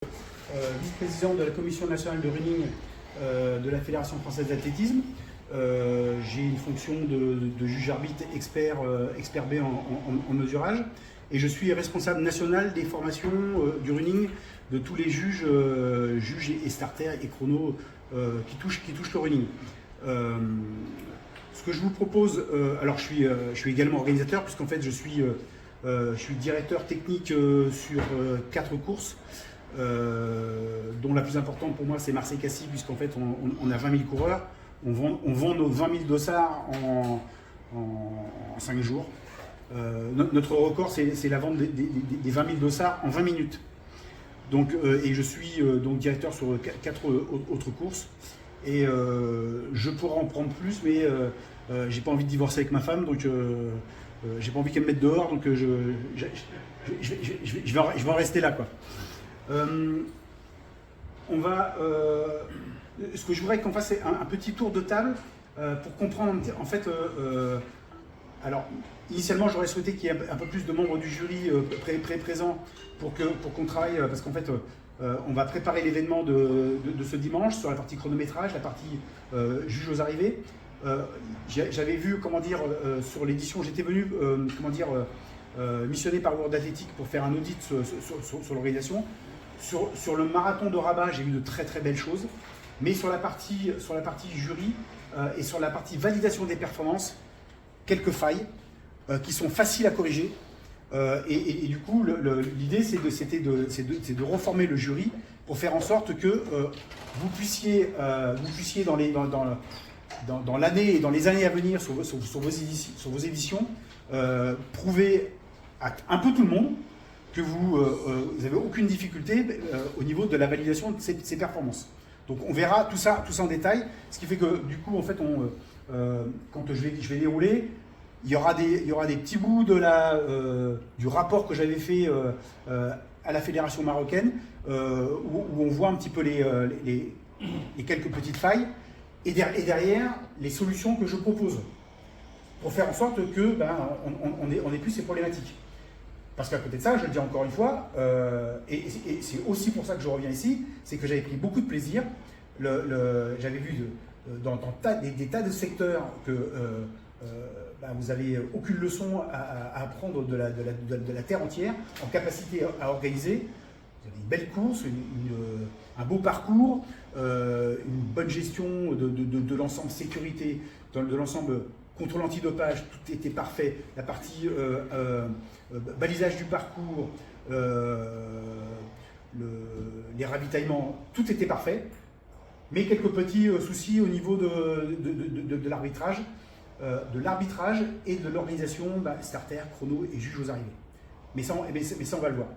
Vice-président de la Commission nationale de running de la Fédération française d'athlétisme. J'ai une fonction de juge-arbitre expert B en mesurage. Et je suis responsable national des formations du running de tous les juges et starters et chronos qui touchent le running. Ce que je vous propose, alors je suis également organisateur, puisqu'en fait je suis directeur technique sur 4 courses, dont la plus importante pour moi c'est Marseille-Cassis, puisqu'en fait on a 20 000 coureurs, on vend nos 20 000 dossards en 5 jours. Notre record c'est la vente des 20 000 dossards en 20 minutes. Donc, et je suis donc directeur sur 4 autres courses. Et je pourrais en prendre plus, mais j'ai pas envie de divorcer avec ma femme, donc j'ai pas envie qu'elle me mette dehors, donc je vais en rester là, quoi. Ce que je voudrais qu'on fasse, c'est un petit tour de table pour comprendre, en fait, alors initialement j'aurais souhaité qu'il y ait un peu plus de membres du jury présents pour qu'on travaille, parce qu'en fait on va préparer l'événement de ce dimanche sur la partie chronométrage, la partie juge aux arrivées. J'avais vu, comment dire, sur l'édition, j'étais venu, missionné par World Athletic pour faire un audit sur l'organisation. Sur le marathon de Rabat, j'ai vu de très très belles choses, mais sur la partie jury et sur la partie validation des performances, quelques failles qui sont faciles à corriger. Et du coup, l'idée, c'était de reformer le jury pour faire en sorte que vous puissiez dans l'année et dans les années à venir sur vos éditions, prouver à un peu tout le monde que vous n'avez aucune difficulté au niveau de la validation de ces performances. Donc on verra tout ça en détail, ce qui fait que du coup, en fait, quand je vais dérouler, il y aura des petits bouts du rapport que j'avais fait à la fédération marocaine, où on voit un petit peu les quelques petites failles, et derrière les solutions que je propose, pour faire en sorte que on ait plus ces problématiques. Parce qu'à côté de ça, je le dis encore une fois, et c'est aussi pour ça que je reviens ici, c'est que j'avais pris beaucoup de plaisir. J'avais vu dans des tas de secteurs que vous avez aucune leçon à apprendre de la terre entière, en capacité à organiser. Vous avez une belle course, un beau parcours, une bonne gestion de l'ensemble sécurité, de l'ensemble contrôle antidopage, tout était parfait. La partie balisage du parcours, les ravitaillements, tout était parfait. Mais quelques petits soucis au niveau de l'arbitrage. Et de l'organisation starter, chrono et juge aux arrivées. Mais ça, on va le voir.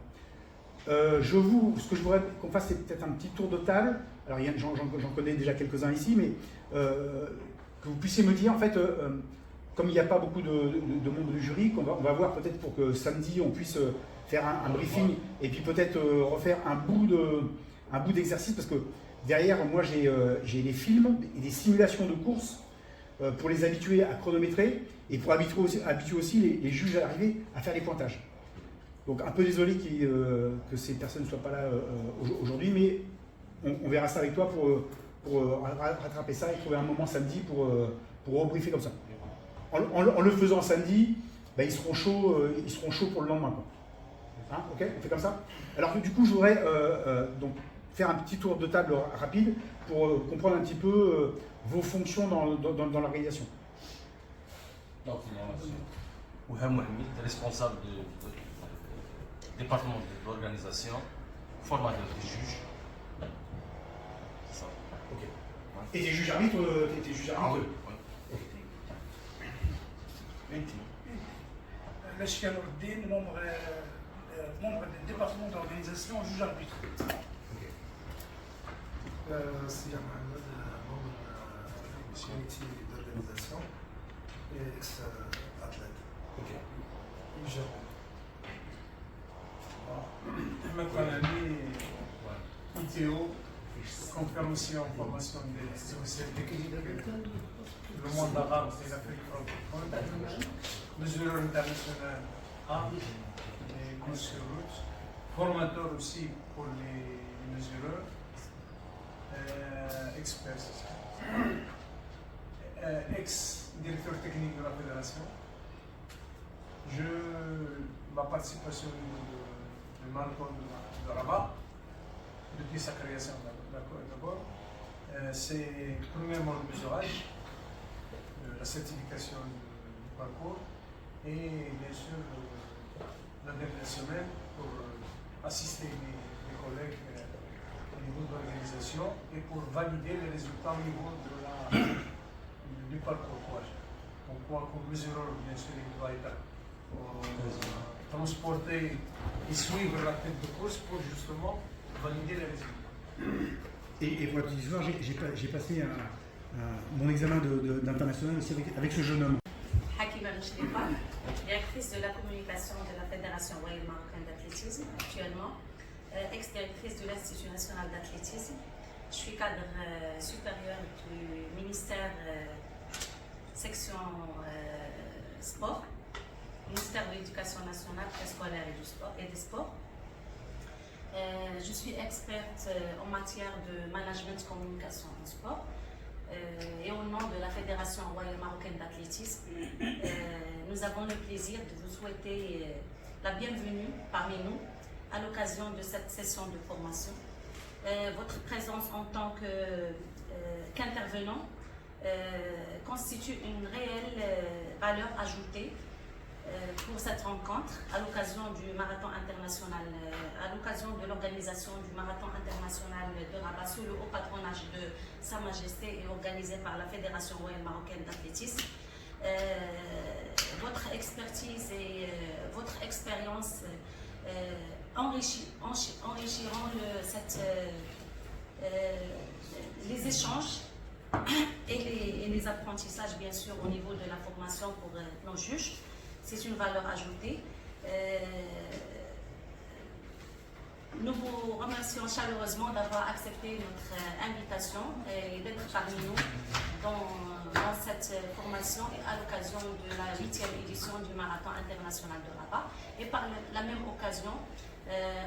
Ce que je voudrais qu'on fasse, c'est peut-être un petit tour de table. Alors, j'en connais déjà quelques-uns ici, mais que vous puissiez me dire, en fait, comme il n'y a pas beaucoup de monde du jury, on va voir peut-être pour que samedi, on puisse faire un briefing et puis peut-être refaire un bout d'exercice, parce que derrière, moi, j'ai des films et des simulations de courses pour les habituer à chronométrer et pour habituer aussi les juges à arriver à faire les pointages. Donc un peu désolé que ces personnes ne soient pas là aujourd'hui, mais on verra ça avec toi pour rattraper ça et trouver un moment samedi pour rebriefer comme ça. En le faisant samedi, ils seront chauds pour le lendemain, quoi. Hein, ok, on fait comme ça. Alors du coup, je voudrais donc faire un petit tour de table rapide pour comprendre un petit peu vos fonctions dans l'organisation. Donc, Ouham Mohamed, responsable du département de l'organisation, formateur des juges. C'est ça. Ok. Et des juges arbitres, t'es juge arbitre? Oui. Lachia Nourdine, membre du département d'organisation, juge arbitre. Sidi Mohamed, membre du comité d'organisation et ex-athlète. Ok. Ahmed Khanani, ITO, conférencier en formation des services techniques, le monde arabe et l'Afrique francophone, mesureur international A et course sur route, formateur aussi pour les ex-directeur technique de la fédération. Ma participation au niveau du marathon de Rabat, depuis sa création d'abord, c'est premièrement le mesurage, la certification du parcours et bien sûr la dernière semaine pour assister mes collègues au niveau de l'organisation et pour valider les résultats au niveau du parcours. Donc, comme mesureur, bien sûr, il doit être transporter et suivre la tête de course pour justement valider les résultats. Et pour la petite histoire, j'ai passé mon examen d'international aussi avec ce jeune homme. Hakima Mchilifa, directrice de la communication de la Fédération royale marocaine d'athlétisme actuellement, ex-directrice de l'Institut national d'athlétisme. Je suis cadre supérieur du ministère section sport, ministère de l'Éducation nationale, préscolaire et du sport et des sports. Je suis experte en matière de management de communication en sport. Et au nom de la Fédération royale marocaine d'athlétisme, nous avons le plaisir de vous souhaiter la bienvenue parmi nous à l'occasion de cette session de formation. Votre présence en tant qu'intervenant constitue une réelle valeur ajoutée pour cette rencontre à l'occasion du marathon international, à l'occasion de l'organisation du marathon international de Rabat sous le haut patronage de Sa Majesté et organisé par la Fédération royale marocaine d'athlétisme. Votre expertise et votre expérience enrichiront les échanges et les apprentissages, bien sûr, au niveau de la formation pour nos juges. C'est une valeur ajoutée. Nous vous remercions chaleureusement d'avoir accepté notre invitation et d'être parmi nous dans cette formation et à l'occasion de la 8e édition du Marathon international de Rabat. Et par la même occasion,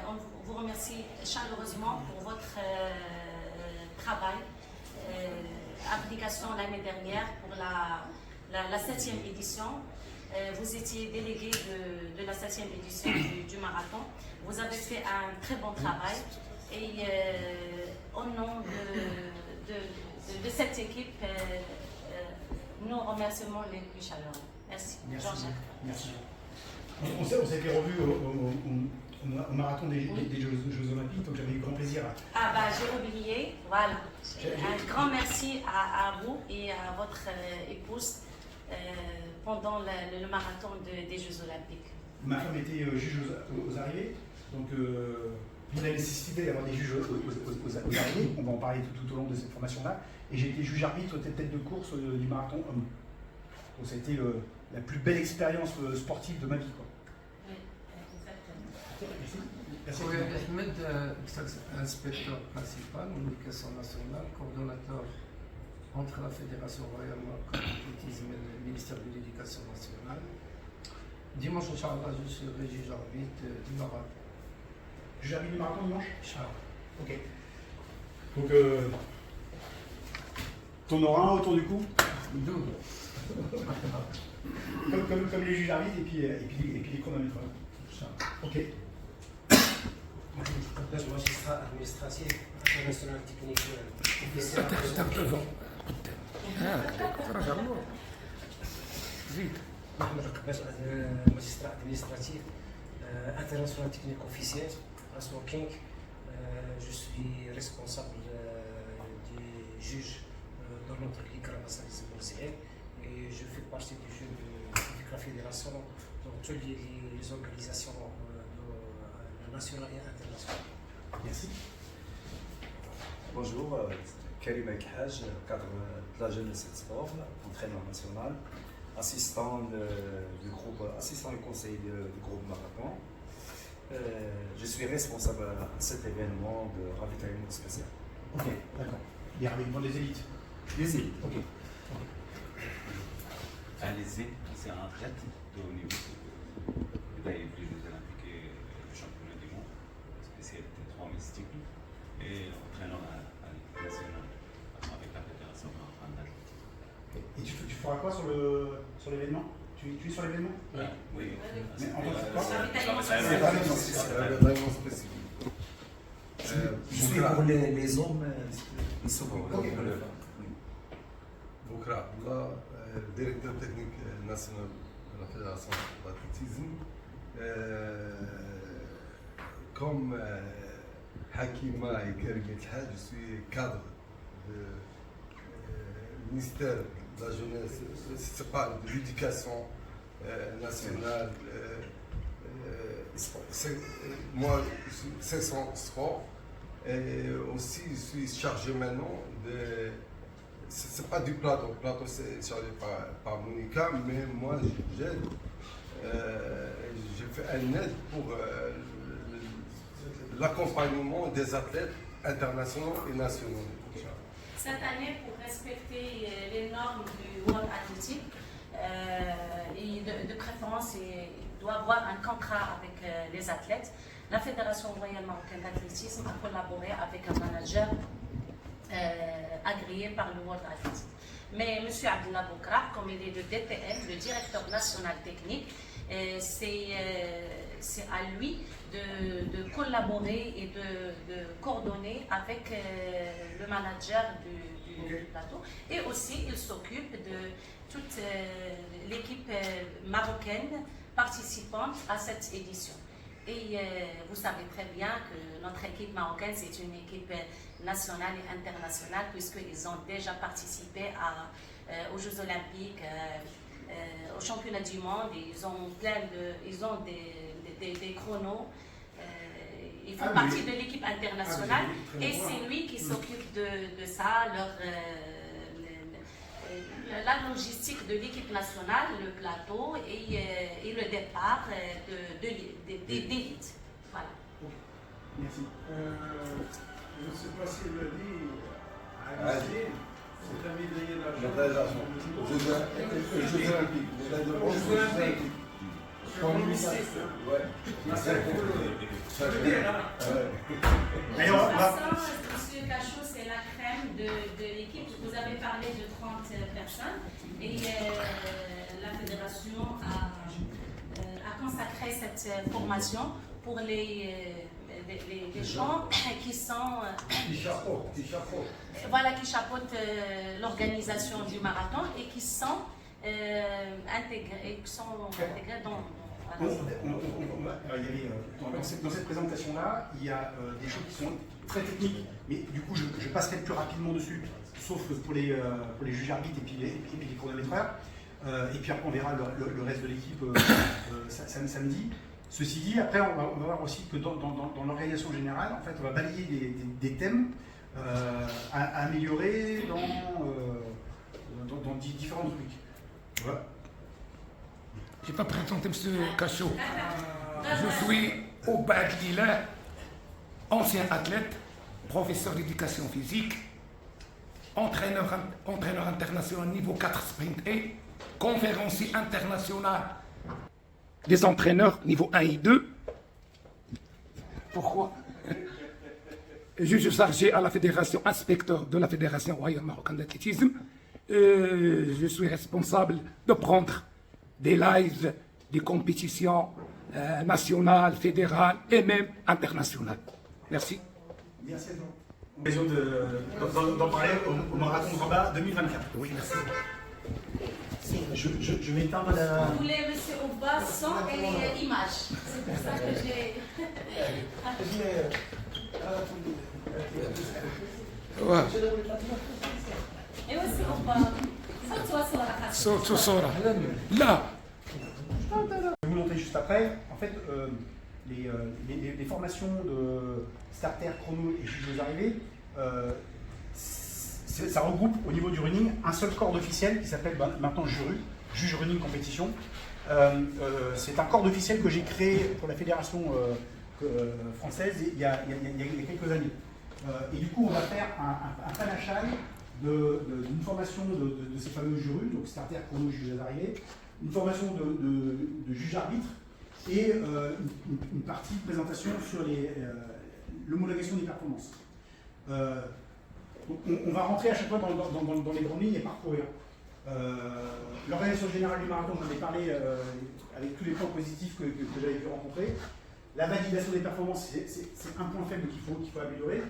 on vous remercie chaleureusement pour votre travail, application l'année dernière pour la 7e édition. Vous étiez délégué de la 7e édition du marathon. Vous avez fait un très bon travail et au nom de cette équipe, nous remercions les plus chaleureux. Merci. Merci. Merci. On s'était revu au marathon des Jeux Olympiques, donc j'avais eu grand plaisir Ah bah j'ai oublié, voilà. Un grand merci à vous et à votre épouse pendant le marathon des Jeux Olympiques. Ma femme était juge aux arrivées, donc il a nécessité d'avoir des juges aux arrivées, on va en parler tout au long de cette formation-là, et j'ai été juge arbitre tête de course du marathon homme. Donc ça a été la plus belle expérience sportive de ma vie, quoi. Oui, exactement. Merci. Merci. Oui, Ahmed, inspecteur principal, communication nationale, coordonnateur entre la Fédération royale marocaine d'athlétisme et le ministère de l'Éducation nationale. Dimanche, Inch'Allah, je serai juge arbitre du marathon. Juge arbitre du marathon dimanche? Inch'Allah. Ok. Donc, t'en auras un autour du cou? Double. comme les juges arbitres et puis les chronomètres. Ok. Magistrat administratif, international technique, officier. Magistrat administratif, international technique officier, Asmo King. Je suis responsable du juge dans notre ligue Rabat-Salès et je fais partie du jeu de la fédération dans toutes les organisations nationales et internationales. Merci. Bonjour, Karim Ekhaj, cadre de la jeunesse et de sport, entraîneur national, assistant du conseil du groupe Marathon. Je suis responsable à cet événement de ravitaillement spécial. Ok, d'accord. Les ravitaillements des élites. Les élites. Ok. Alizé, c'est un athlète de haut niveau. Il a eu les Jeux Olympiques et le championnat du monde, spécialité 3 mystiques, et entraîneur à l'équipe nationale avec la feras quoi sur l'événement? Tu es sur l'événement? Oui. Mais en tant que quoi? L'avènement spécifique. Je suis pour les hommes, ils sont pour Ok. Boukra Abdallah, directeur technique national de la Fédération d'athlétisme. Comme Hakima et Karim El-Haj, je suis cadre du ministère de la jeunesse, c'est pas de l'éducation nationale. Moi, c'est son sport. Et aussi, je suis chargé maintenant de. C'est pas du plateau. Le plateau, c'est chargé par Monica, mais moi, j'aide. J'ai fait un aide pour l'accompagnement des athlètes internationaux et nationaux. Cette année, pour respecter les normes du World Athletic, et de préférence, il doit avoir un contrat avec les athlètes. La Fédération royale marocaine d'athlétisme a collaboré avec un manager agréé par le World Athletic. Mais M. Abdallah Boukra, comme il est le DTN, le directeur national technique, c'est à lui de collaborer et de coordonner avec le manager du plateau. Et aussi, il s'occupe de toute l'équipe marocaine participante à cette édition. Et vous savez très bien que notre équipe marocaine, c'est une équipe nationale et internationale, puisqu'ils ont déjà participé aux Jeux Olympiques, aux Championnats du Monde. Ils ont des chronos. Ils font partie de l'équipe internationale et c'est lui qui s'occupe de ça, la logistique de l'équipe nationale, le plateau et le départ d'élite. Voilà. Merci. Je ne sais pas s'il l'a dit, à Alger, c'est un médaillé d'argent. Les Jeux Olympiques. Les Jeux Olympiques. Sur le lycée. D'ailleurs, M. Cachot, c'est la crème de l'équipe. Vous avez parlé de 30 personnes et la fédération a consacré cette formation pour les gens qui sont voilà, qui chapeautent l'organisation du marathon et qui sont intégrés dans dans cette présentation-là, il y a des choses qui sont très techniques, mais du coup, je passerai plus rapidement dessus, sauf pour les juges arbitres et puis les chronométreurs. Et puis après, on verra le reste de l'équipe samedi. Ceci dit, après, on va voir aussi que dans l'organisation générale, en fait, on va balayer des thèmes à améliorer dans différents trucs. Voilà. Je vais pas présenter M. Cachot. Je suis Oubad Lila, ancien athlète, professeur d'éducation physique, entraîneur international niveau 4 sprint et conférencier international des entraîneurs niveau 1 et 2. Pourquoi? Juge chargé à la fédération, inspecteur de la Fédération royale marocaine d'athlétisme. Je suis responsable de prendre des lives, des compétitions nationales, fédérales et même internationales. Merci. Merci à vous. L'occasion d'en parler au Marathon de Rabat 2024. Oui, merci. Je vais éteindre la... Vous voulez M. Ouba son et image. C'est pour ça que j'ai... Ouais. Et aussi Ouba. صوت صورة لا. Je vais vous montrer juste après. En fait, les formations de starter, chrono et juge aux arrivées, ça regroupe au niveau du running un seul corps officiel qui s'appelle maintenant Juge Running Compétition. C'est un corps officiel que j'ai créé pour la fédération française il y a quelques années. Et du coup, on va faire un panachal d'une formation de ces fameux jurys, donc starter, chrono, juge aux arrivées, une formation de juge arbitre et une partie de présentation sur l'homologation des performances. On va rentrer à chaque fois dans les grandes lignes et parcourir. L'organisation générale du marathon, j'en ai parlé avec tous les points positifs que j'avais pu rencontrer. La validation des performances, c'est un point faible qu'il faut améliorer.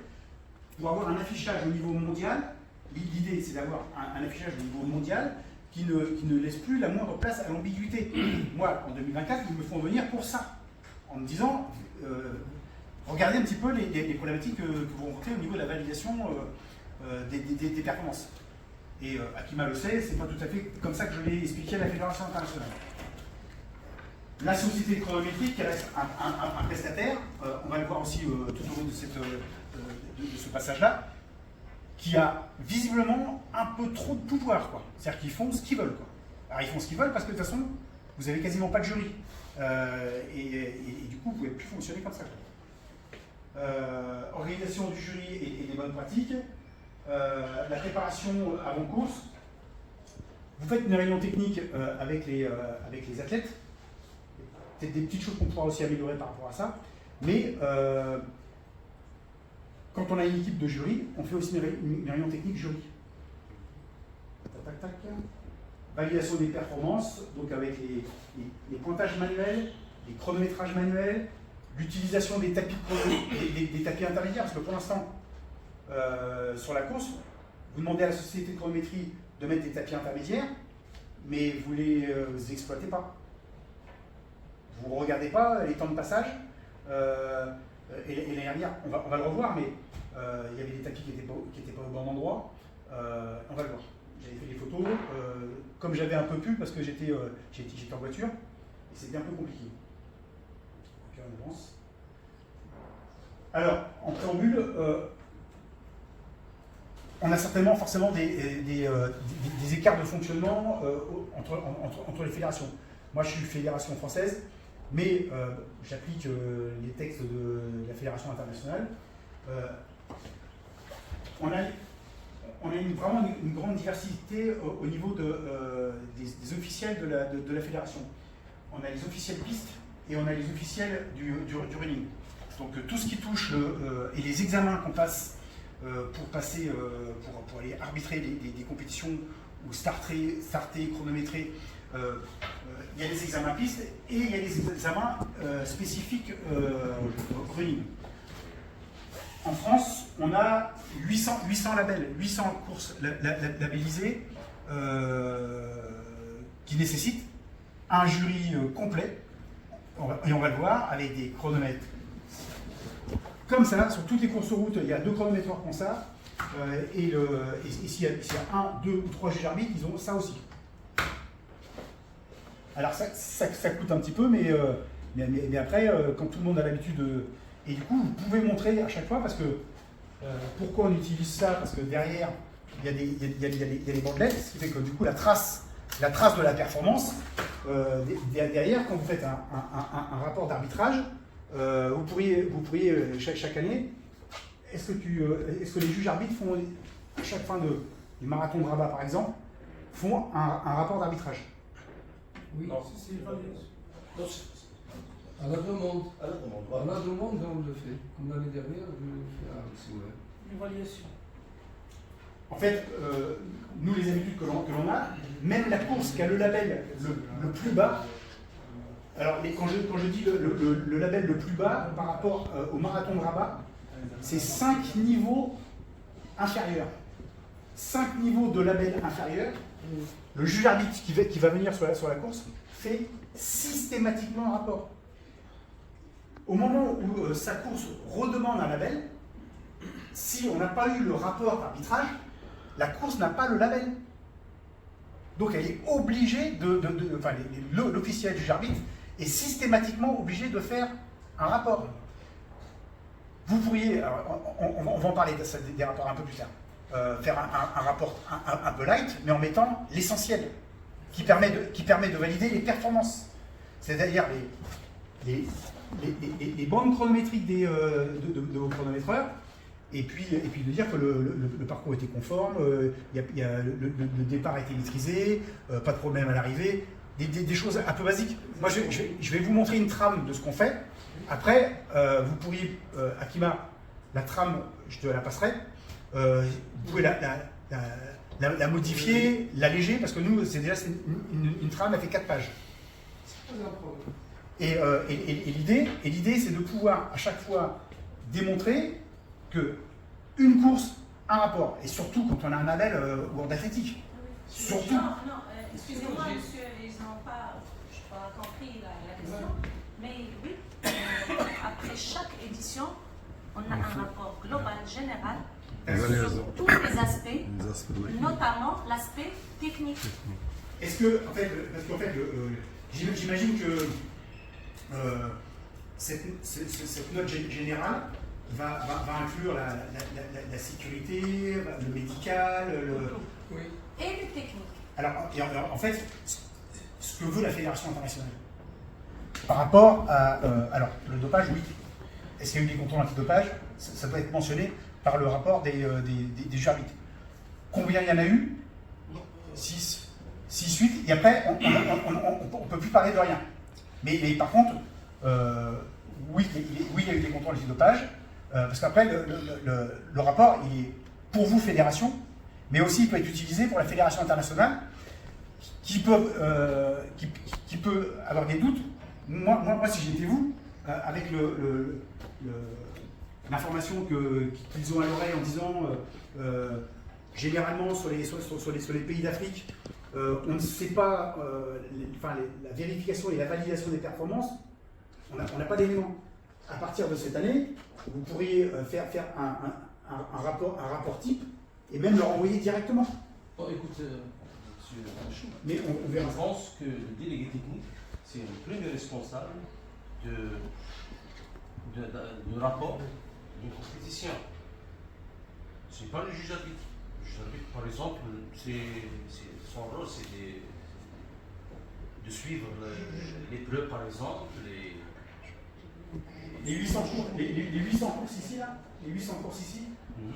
Pour avoir un affichage au niveau mondial, l'idée c'est d'avoir un affichage au niveau mondial qui ne laisse plus la moindre place à l'ambiguïté. Moi, en 2024, ils me font venir pour ça, en me disant, regardez un petit peu les problématiques que vous rencontrez au niveau de la validation des performances. Et Akima le sait, c'est pas tout à fait comme ça que je l'ai expliqué à la Fédération internationale. La société de chronométrie, qui reste un prestataire, on va le voir aussi tout au long de ce passage-là, qui a visiblement un peu trop de pouvoir, quoi. C'est-à-dire qu'ils font ce qu'ils veulent, quoi. Alors ils font ce qu'ils veulent parce que de toute façon, vous n'avez quasiment pas de jury. Et du coup, vous ne pouvez plus fonctionner comme ça, quoi. Organisation du jury et des bonnes pratiques. La préparation avant course. Vous faites une réunion technique avec les athlètes. Peut-être des petites choses qu'on pourra aussi améliorer par rapport à ça. Mais quand on a une équipe de jury, on fait aussi une réunion technique jury. Tac, tac, tac. Validation des performances, donc avec les pointages manuels, les chronométrages manuels, l'utilisation des tapis intermédiaires, parce que pour l'instant, sur la course, vous demandez à la société de chronométrie de mettre des tapis intermédiaires, mais vous ne les exploitez pas. Vous ne regardez pas les temps de passage. Et l'année dernière, on va le revoir, mais il y avait des tapis qui n'étaient pas au bon endroit. On va le voir. J'avais fait des photos, comme j'avais un peu pu, parce que j'étais en voiture, et c'était un peu compliqué. Ok, on avance. Alors, en préambule, on a certainement forcément des écarts de fonctionnement entre les fédérations. Moi, je suis fédération française, mais j'applique les textes de la fédération internationale. On a vraiment une grande diversité au niveau des officiels de la fédération. On a les officiels pistes et on a les officiels du running. Donc tout ce qui touche et les examens qu'on passe pour aller arbitrer des compétitions ou starter, chronométrer, il y a les examens pistes et il y a les examens spécifiques running. En France, on a 800 labels, 800 courses labellisées qui nécessitent un jury complet, et on va le voir, avec des chronomètres. Comme ça, sur toutes les courses route, il y a 2 chronométreurs comme ça, et s'il y a 1, 2 ou 3 juges arbitres, ils ont ça aussi. Alors ça coûte un petit peu, mais après, quand tout le monde a l'habitude de... Et du coup, vous pouvez montrer à chaque fois, parce que pourquoi on utilise ça? Parce que derrière, il y a des bandelettes, ce qui fait que du coup, la trace de la performance, derrière, quand vous faites un rapport d'arbitrage, vous pourriez chaque année, est-ce que les juges arbitres font, à chaque fin du marathon de Rabat par exemple, font un rapport d'arbitrage? Oui, Si. à la demande. À la demande, on le fait. Comme l'année dernière, je le fais à Souhait. Une évaluation. En fait, nous, les habitudes que l'on a, même la course qui a le label le plus bas, alors quand je dis le label le plus bas par rapport au marathon de Rabat, c'est 5 niveaux inférieurs. 5 niveaux de label inférieur. Le juge arbitre qui va venir sur la course fait systématiquement un rapport. Au moment où sa course redemande un label, si on n'a pas eu le rapport d'arbitrage, la course n'a pas le label. Donc elle est obligée l'officiel juge arbitre est systématiquement obligé de faire un rapport. Vous pourriez, on va en parler des rapports un peu plus tard, faire un rapport un peu light, mais en mettant l'essentiel, qui permet de valider les performances. C'est-à-dire les bandes chronométriques de vos chronométreurs, et puis de dire que le parcours était conforme, le départ a été maîtrisé, pas de problème à l'arrivée, des choses un peu basiques. Moi, je vais vous montrer une trame de ce qu'on fait. Après, vous pourriez, Akima, la trame, je te la passerai, vous pouvez la modifier, l'alléger, parce que nous, c'est déjà une trame, elle fait 4 pages. C'est pas un problème. Et l'idée, c'est de pouvoir à chaque fois démontrer que une course, un rapport, et surtout quand on a un label World Athletic. Surtout. Non, excusez-moi, monsieur, ils n'ont pas, je n'ai pas compris la question, mais oui, après chaque édition, on a un rapport global, général, sur tous les aspects, notamment l'aspect technique. Est-ce que, en fait, j'imagine que cette note générale va inclure la sécurité, le médical, Oui. Et le technique. Alors, en fait, ce que veut la Fédération internationale, par rapport à... alors, le dopage, oui. Est-ce qu'il y a eu des contrôles antidopage? Ça doit être mentionné par le rapport des juges arbitres. Combien il y en a eu? 6. 8, et après, on ne peut plus parler de rien. Mais par contre, oui, il y a eu des contrôles antidopage, parce qu'après, le rapport, il est pour vous, fédération, mais aussi il peut être utilisé pour la fédération internationale, qui peut avoir des doutes. Moi si j'étais vous, avec l'information qu'ils ont à l'oreille en disant généralement sur les pays d'Afrique, on ne sait pas, la vérification et la validation des performances, on n'a pas d'éléments. À partir de cette année, vous pourriez faire un rapport type et même leur envoyer directement. Bon, écoute, monsieur Machou, mais on verra. Je pense que le délégué technique, c'est le premier responsable du rapport d'une compétition. Ce n'est pas le juge arbitre. Le juge arbitre, par exemple, son rôle, c'est de suivre l'épreuve, par exemple. Les 800 courses ici, là, les 800 courses ici,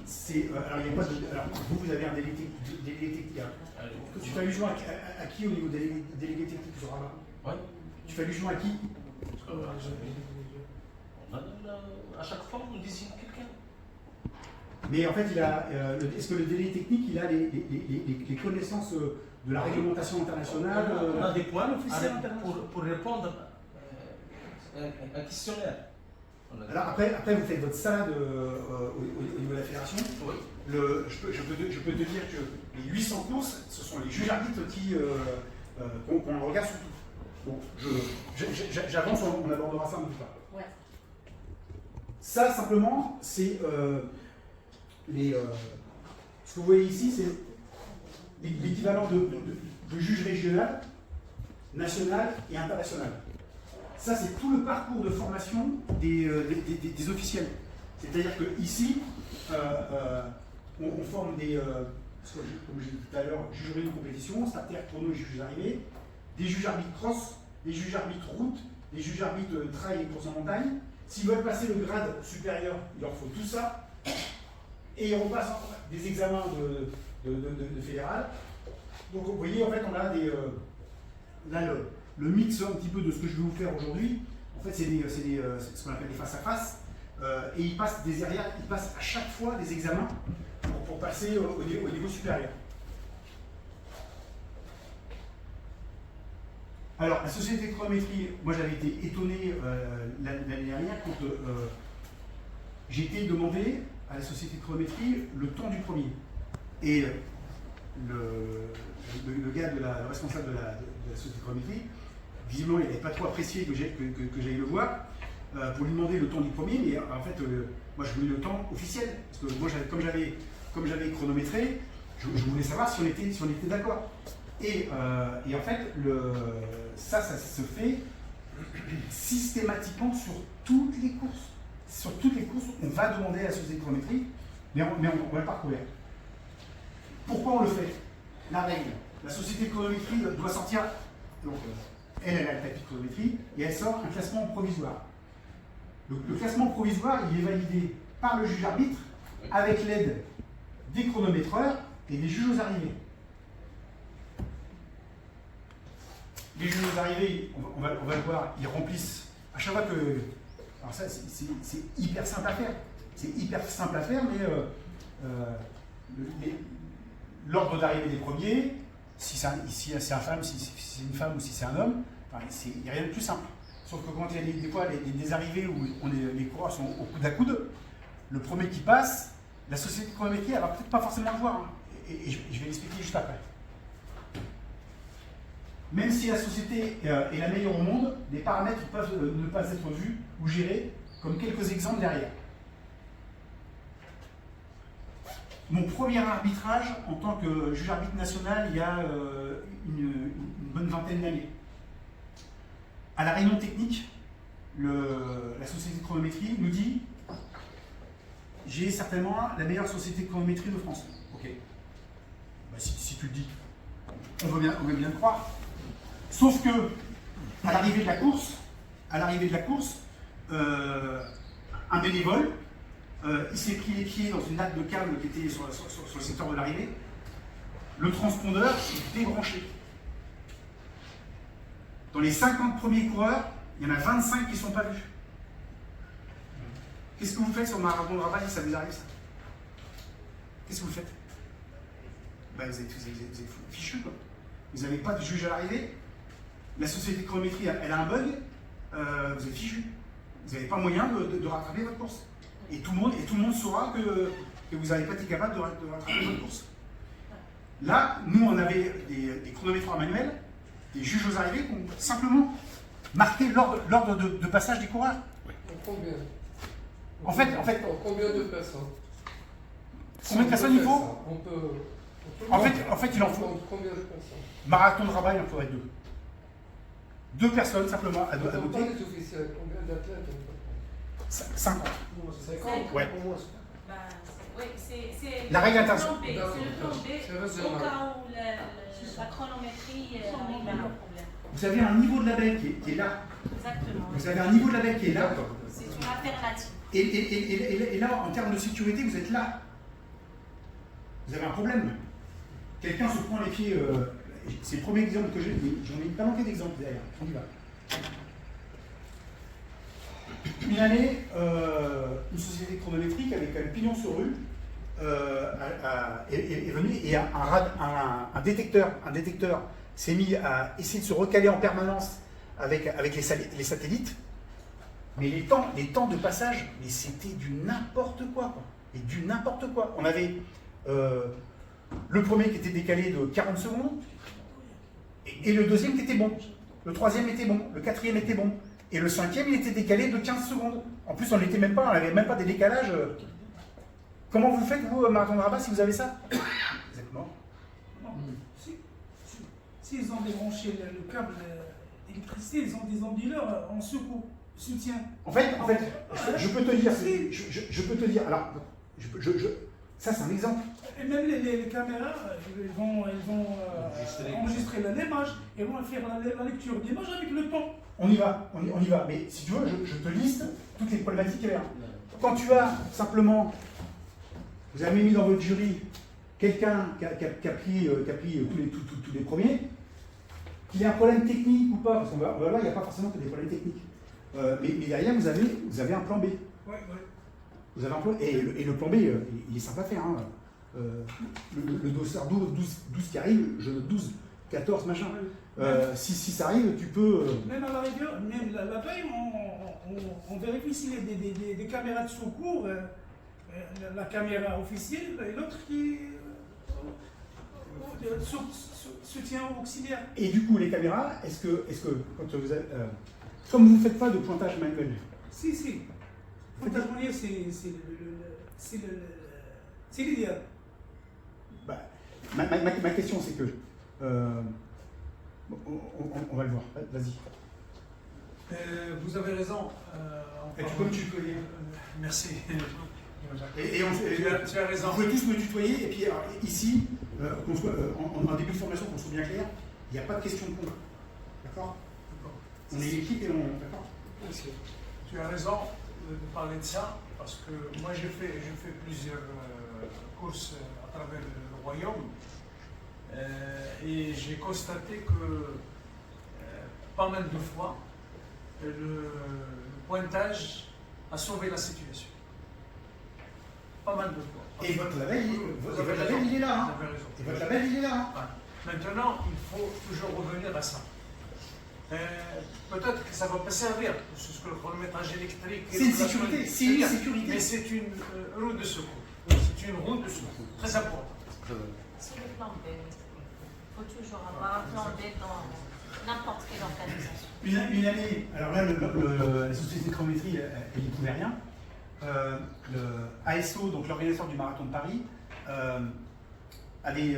c'est. Alors, il n'y a pas de. Alors, vous avez un délégué technique. Tu fais allusion à qui au niveau des délégués techniques sur Rabat? Oui. Tu fais allusion à qui? À chaque fois, on désigne quelqu'un. Mais en fait, est-ce que le délégué technique, il a les connaissances de la réglementation internationale? On a des points pour répondre à un questionnaire. Alors après, vous faites votre salade au niveau de la fédération. Oui. Je peux te dire que les 800 courses, ce sont les juges arbitres qu'on regarde surtout. Bon, j'avance, on abordera ça un peu plus tard. Ouais. Ça, simplement, c'est ce que vous voyez ici, c'est l'équivalent de juge régional, national et international. Ça, c'est tout le parcours de formation des officiels. C'est-à-dire qu'ici, on forme comme je disais tout à l'heure, jury de compétition, starter, chrono et juges arrivés, des juges arbitres cross, des juges arbitres route, des juges arbitres trail et course en montagne. S'ils veulent passer le grade supérieur, il leur faut tout ça. Et ils repassent des examens de fédéral. Donc vous voyez, en fait, on a là, le mix un petit peu de ce que je vais vous faire aujourd'hui. En fait, c'est ce qu'on appelle des face-à-face. Et ils passent ils passent à chaque fois des examens pour passer au niveau supérieur. Alors, la société de chronométrie, moi j'avais été étonné l'année dernière quand j'ai été demandé à la société de chronométrie le temps du premier. Et le gars, le responsable de la société de chronométrie, visiblement il n'avait pas trop apprécié que j'aille le voir pour lui demander le temps du premier, mais en fait, moi je voulais le temps officiel. Parce que moi, comme j'avais chronométré, je voulais savoir si on était d'accord. Et en fait, ça se fait systématiquement sur toutes les courses. Sur toutes les courses, on va demander à la société de chronométrie, mais on va le parcourir. Pourquoi on le fait? La règle. La société de chronométrie doit sortir, donc elle a le tapis de chronométrie, et elle sort un classement provisoire. Le classement provisoire, il est validé par le juge arbitre avec l'aide des chronométreurs et des juges aux arrivées. Les juges aux arrivées, on va le voir, ils remplissent à chaque fois que... Alors ça, c'est hyper simple à faire. C'est hyper simple à faire, mais l'ordre d'arrivée des premiers, si c'est un femme, si c'est une femme ou si c'est un homme, enfin, il n'y a rien de plus simple. Sauf que quand il y a des fois des arrivées où les coureurs sont au coude à coude, le premier qui passe, la société de chronométrie, elle va peut-être pas forcément le voir. Hein. Et je vais l'expliquer juste après. Même si la société est la meilleure au monde, les paramètres peuvent ne pas être vus ou gérés, comme quelques exemples derrière. Mon premier arbitrage en tant que juge arbitre national, il y a une bonne vingtaine d'années. À la réunion technique, la société de chronométrie nous dit « J'ai certainement la meilleure société de chronométrie de France. » Ok. Bah, si tu le dis, on veut bien le croire. Sauf que, à l'arrivée de la course, un bénévole, il s'est pris les pieds dans une natte de câble qui était sur le secteur de l'arrivée. Le transpondeur est débranché. Dans les 50 premiers coureurs, il y en a 25 qui ne sont pas vus. Qu'est-ce que vous faites sur le marathon de Rabat si ça vous arrive ça? Qu'est-ce que vous faites? Ben, vous êtes fichu quoi. Vous n'avez pas de juge à l'arrivée. La société de chronométrie, elle a un bug. Vous êtes fichu. Vous n'avez pas moyen de rattraper votre course. Et tout le monde saura que vous n'avez pas été capable de rattraper votre course. Là, nous, on avait des chronométreurs manuels, des juges aux arrivées qui ont simplement marqué l'ordre de passage des coureurs. Combien? En fait, combien de personnes? Combien de personnes il faut? En fait, il en faut. Combien de personnes? Marathon de Rabat, il en faudrait 2. 2 personnes simplement à Pas noter. les officiels, combien d'athlètes? 50. 50? Ouais. Bah, oui, c'est La règle le internationale. plan B. C'est le plan B au cas où la chronométrie arrive à un problème. Vous avez un niveau de label qui est là. Exactement. Vous avez un niveau de label qui est là. C'est une alternative. Et là, en termes de sécurité, vous êtes là. Vous avez un problème. Quelqu'un se prend les pieds. C'est le premier exemple que j'ai. J'en ai pas manqué d'exemples derrière. On y va. Une année, une société chronométrique avec un pignon sur rue est venue et un détecteur s'est mis à essayer de se recaler en permanence avec les satellites. Mais les temps de passage, mais c'était du n'importe quoi. Et du n'importe quoi. On avait le premier qui était décalé de 40 secondes et le deuxième qui était bon. Le troisième était bon, le quatrième était bon. Et le cinquième, il était décalé de 15 secondes. En plus, on n'avait même pas des décalages. Comment vous faites, vous, Marathon de Rabat, si vous avez ça? Vous êtes mort. Non. S'ils ont débranché le câble d'électricité, ils ont des onduleurs en secours, soutien. En fait, je peux te dire, je peux te dire, alors, ça c'est un exemple. Et même les caméras, ils vont enregistrer l'image et vont faire la lecture d'image avec le temps. On y va. Mais si tu veux, je te liste toutes les problématiques qu'il y a. Quand tu as simplement, vous avez mis dans votre jury quelqu'un qui a pris tous les premiers, qu'il y a un problème technique ou pas, parce qu'on va là, il n'y a pas forcément que des problèmes techniques. Mais derrière, vous avez un plan B. Ouais. Vous avez un plan, et le plan B, il est simple à faire. Hein. Le dossard 12 qui arrive, je note 12, 14, machin. Si ça arrive, tu peux. Même à la rigueur, même la veille, on vérifie s'il y a des caméras de secours, la caméra officielle et l'autre qui soutien auxiliaire. Et du coup, les caméras, est-ce que quand vous avez, comme vous ne faites pas de pointage manuel? Si. Pointage manuel, c'est l'idéal. Bah, ma question, c'est que on va le voir. Vas-y. Vous avez raison. Comme tu peux dire. Merci. Tu as raison. Vous pouvez tous me tutoyer. Et puis alors, ici, en début de formation, qu'on soit bien clair, il n'y a pas de question de con. D'accord? On est l'équipe et on. D'accord? Tu as raison de parler de ça, parce que moi j'ai fait plusieurs courses à travers le royaume et j'ai constaté que pas mal de fois le pointage a sauvé la situation. Pas mal de fois. Et votre label, il est là. Hein. Vous avez raison. Et votre label, il est là. Hein. Ouais. Maintenant, il faut toujours revenir à ça. Peut-être que ça va pas servir, c'est ce que le chronométrage électrique. C'est une sécurité, c'est une sécurité. Mais c'est une roue de secours. C'est une roue de secours, très importante. C'est le plan B. Il faut toujours avoir un plan B dans n'importe quelle organisation. Une année, alors là, la société de chronométrie, elle n'y pouvait rien. Le ASO, donc l'organisateur du marathon de Paris, avait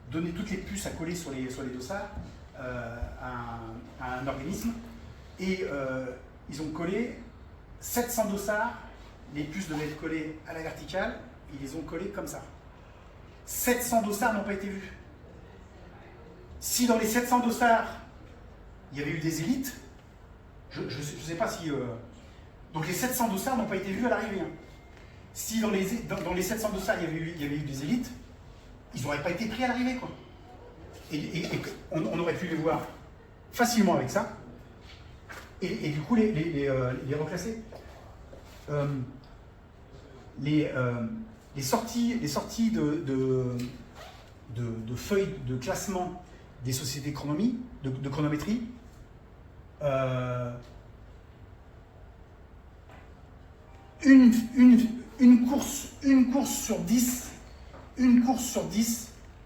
donné toutes les puces à coller sur les dossards à un organisme. Et ils ont collé 700 dossards. Les puces devaient être collées à la verticale. Ils les ont collées comme ça. 700 dossards n'ont pas été vus. Si dans les 700 dossards, il y avait eu des élites, je ne sais pas si... donc les 700 dossards n'ont pas été vus à l'arrivée. Hein. Si dans les 700 dossards, il y avait eu des élites, ils n'auraient pas été pris à l'arrivée, quoi. Et on aurait pu les voir facilement avec ça, et du coup les reclasser. Les sorties de feuilles de classement des sociétés de chronométrie, une course sur 10,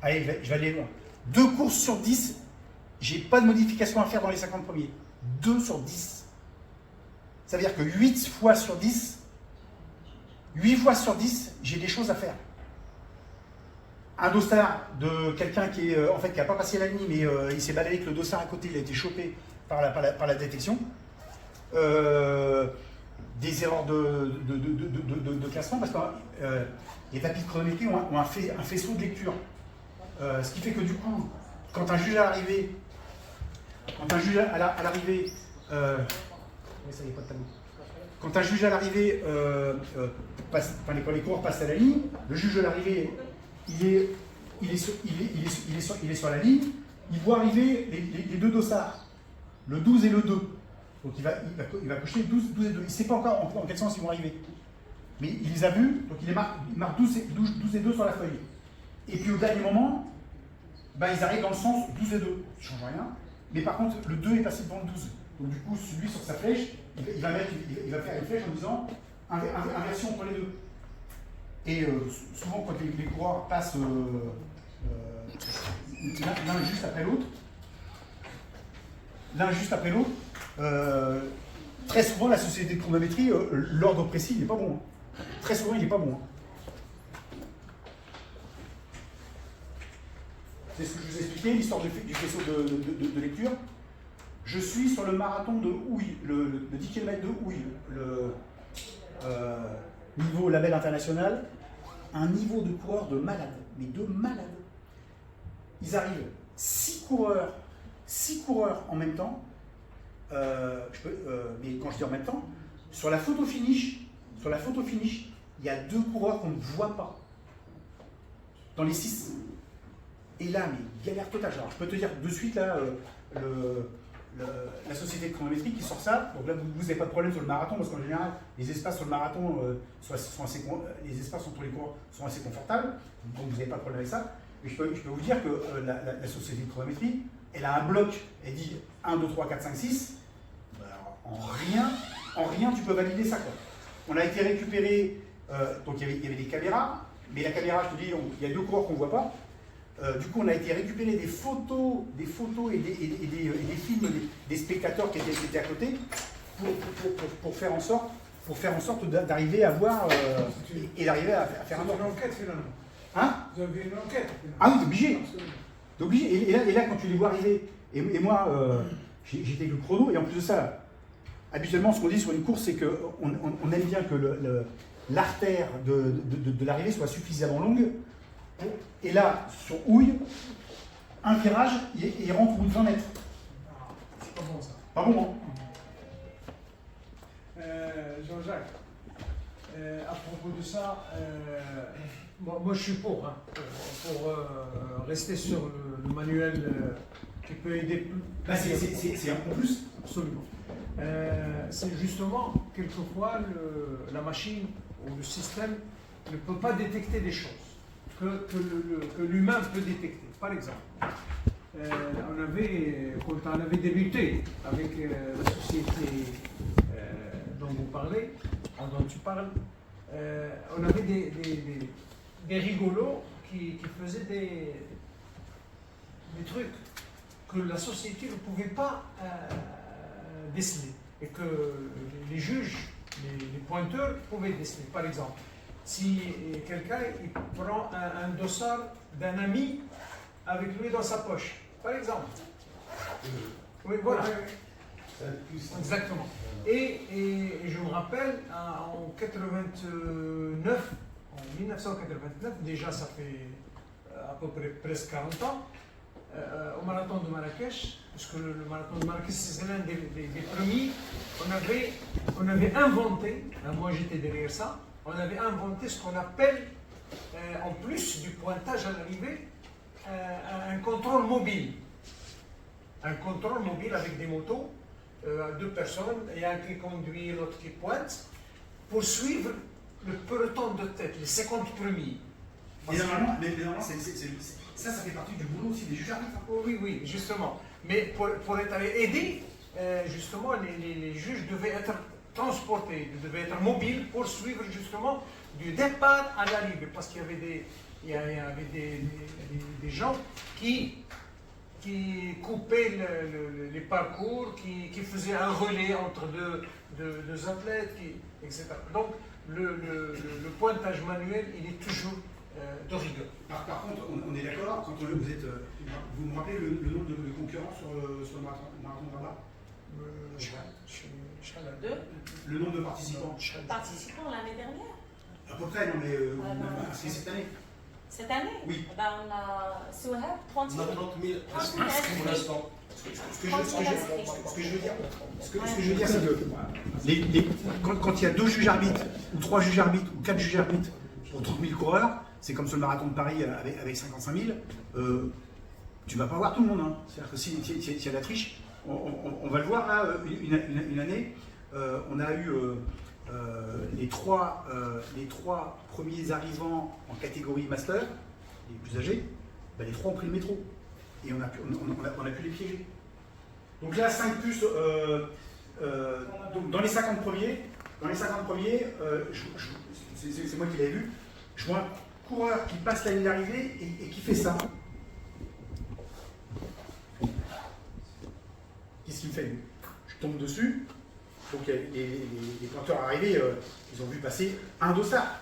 allez, je vais aller loin, 2 courses sur 10, j'ai pas de modification à faire dans les 50 premiers. 2 sur 10. Ça veut dire que 8 fois sur 10, j'ai des choses à faire. Un dossard de quelqu'un qui est en fait qui n'a pas passé la ligne, mais il s'est baladé avec le dossard à côté, il a été chopé par la détection. Des erreurs de classement, parce que les tapis de chronométrie ont un faisceau de lecture. Ce qui fait que du coup, quand un juge à l'arrivée, quand un juge à l'arrivée, quand les coureurs passent à la ligne, le juge à l'arrivée, il est sur la ligne, il voit arriver les 2 dossards, le 12 et le 2. Donc il va cocher 12 et 2. Il ne sait pas encore en quel sens ils vont arriver. Mais il les a vus, donc il marque 12 et 2 sur la feuille. Et puis au dernier moment, ils arrivent dans le sens 12 et 2. Ça ne change rien. Mais par contre, le 2 est passé devant le 12. Donc du coup, celui sur sa flèche, il va faire une flèche en disant inversion entre les deux. Et souvent, quand les coureurs passent l'un juste après l'autre, très souvent, la société de chronométrie, l'ordre précis, il n'est pas bon. Hein. Très souvent, il n'est pas bon. Hein. C'est ce que je vous expliquais, l'histoire du faisceau de lecture. Je suis sur le marathon de Houille, le 10 km de Houille, niveau label international, un niveau de coureurs de malades, mais de malades. Ils arrivent 6 coureurs en même temps. Mais quand je dis en même temps, sur la photo finish, il y a 2 coureurs qu'on ne voit pas dans les 6. Et là, mais galère totale. Alors, je peux te dire de suite là, la société de chronométrie qui sort ça. Donc là, vous n'avez pas de problème sur le marathon parce qu'en général, les espaces sur le marathon les espaces entre les coureurs sont assez confortables. Donc vous n'avez pas de problème avec ça. Mais je peux vous dire que la société de chronométrie, elle a un bloc. Elle dit 1, 2, 3, 4, 5, 6. En rien, tu peux valider ça, quoi. On a été récupéré, donc il y avait des caméras, mais la caméra, je te dis, il y a 2 coureurs qu'on ne voit pas. Du coup, on a été récupérer des photos et des films des spectateurs qui étaient à côté pour faire en sorte d'arriver à voir et d'arriver à faire un ordre. C'est une enquête finalement. Hein? Vous avez une enquête. Ah oui, t'es obligé. Et là, quand tu les vois arriver, et moi, j'étais avec le chrono, et en plus de ça, habituellement, ce qu'on dit sur une course, c'est qu'on aime bien que l'artère de l'arrivée soit suffisamment longue. Et là, sur Houille, un virage, il rentre au bout de 20 mètres. C'est pas bon ça. Pas bon, hein. Jean-Jacques, à propos de ça, moi je suis pour rester sur le manuel qui peut aider plus. C'est un peu plus. Absolument. C'est justement, quelquefois, la machine ou le système ne peut pas détecter des choses que l'humain peut détecter. Par exemple, quand on avait débuté avec la société dont vous parlez, dont tu parles, on avait des rigolos qui faisaient des trucs que la société ne pouvait pas déceler et que les juges, les pointeurs pouvaient déceler. Par exemple, si quelqu'un il prend un dossard d'un ami avec lui dans sa poche, par exemple. Oui, voilà. Exactement. Et je me rappelle, en 1989, déjà ça fait à peu près presque 40 ans, au marathon de Marrakech, puisque le marathon de Marrakech c'est l'un des premiers, on avait inventé, moi j'étais derrière ça, on avait inventé ce qu'on appelle, en plus du pointage à l'arrivée, un contrôle mobile. Un contrôle mobile avec des motos, deux personnes, et un qui conduit et l'autre qui pointe, pour suivre le peloton de tête, les 50 premiers. Mais normalement, ça fait partie du boulot aussi des juges arbitres. Oui, justement. Mais pour être aidé, justement, les juges devaient être transportés, devaient être mobiles pour suivre justement du départ à l'arrivée, parce qu'il y avait des gens qui coupaient les parcours, qui faisaient un relais entre deux athlètes, etc. Donc le pointage manuel, il est toujours de rigueur. Par contre, on est d'accord, quand vous me rappelez le nombre de concurrents sur le marathon de Rabat? Le nombre de participants? Participants l'année dernière. À peu près, non mais c'est cette année. Cette année? Oui. On a Souhab, 30 000. 30 000 pour l'instant. Ce que je veux dire, c'est que quand il y a 2 juges arbitres, ou 3 juges arbitres, ou 4 juges arbitres pour 30 000 coureurs, c'est comme sur le marathon de Paris avec 55 000, tu ne vas pas voir tout le monde. Hein. C'est-à-dire que s'il y a de la triche, on va le voir là, une année, on a eu les trois premiers arrivants en catégorie master, les plus âgés, ben les 3 ont pris le métro. Et on a pu les piéger. Donc là, 5 plus, donc dans les 50 premiers, c'est moi qui l'avais vu, je vois un coureur qui passe la ligne d'arrivée et qui fait ça. Qu'est-ce qu'il me fait lui? Je tombe dessus, donc les pointeurs arrivés, ils ont vu passer un dossard.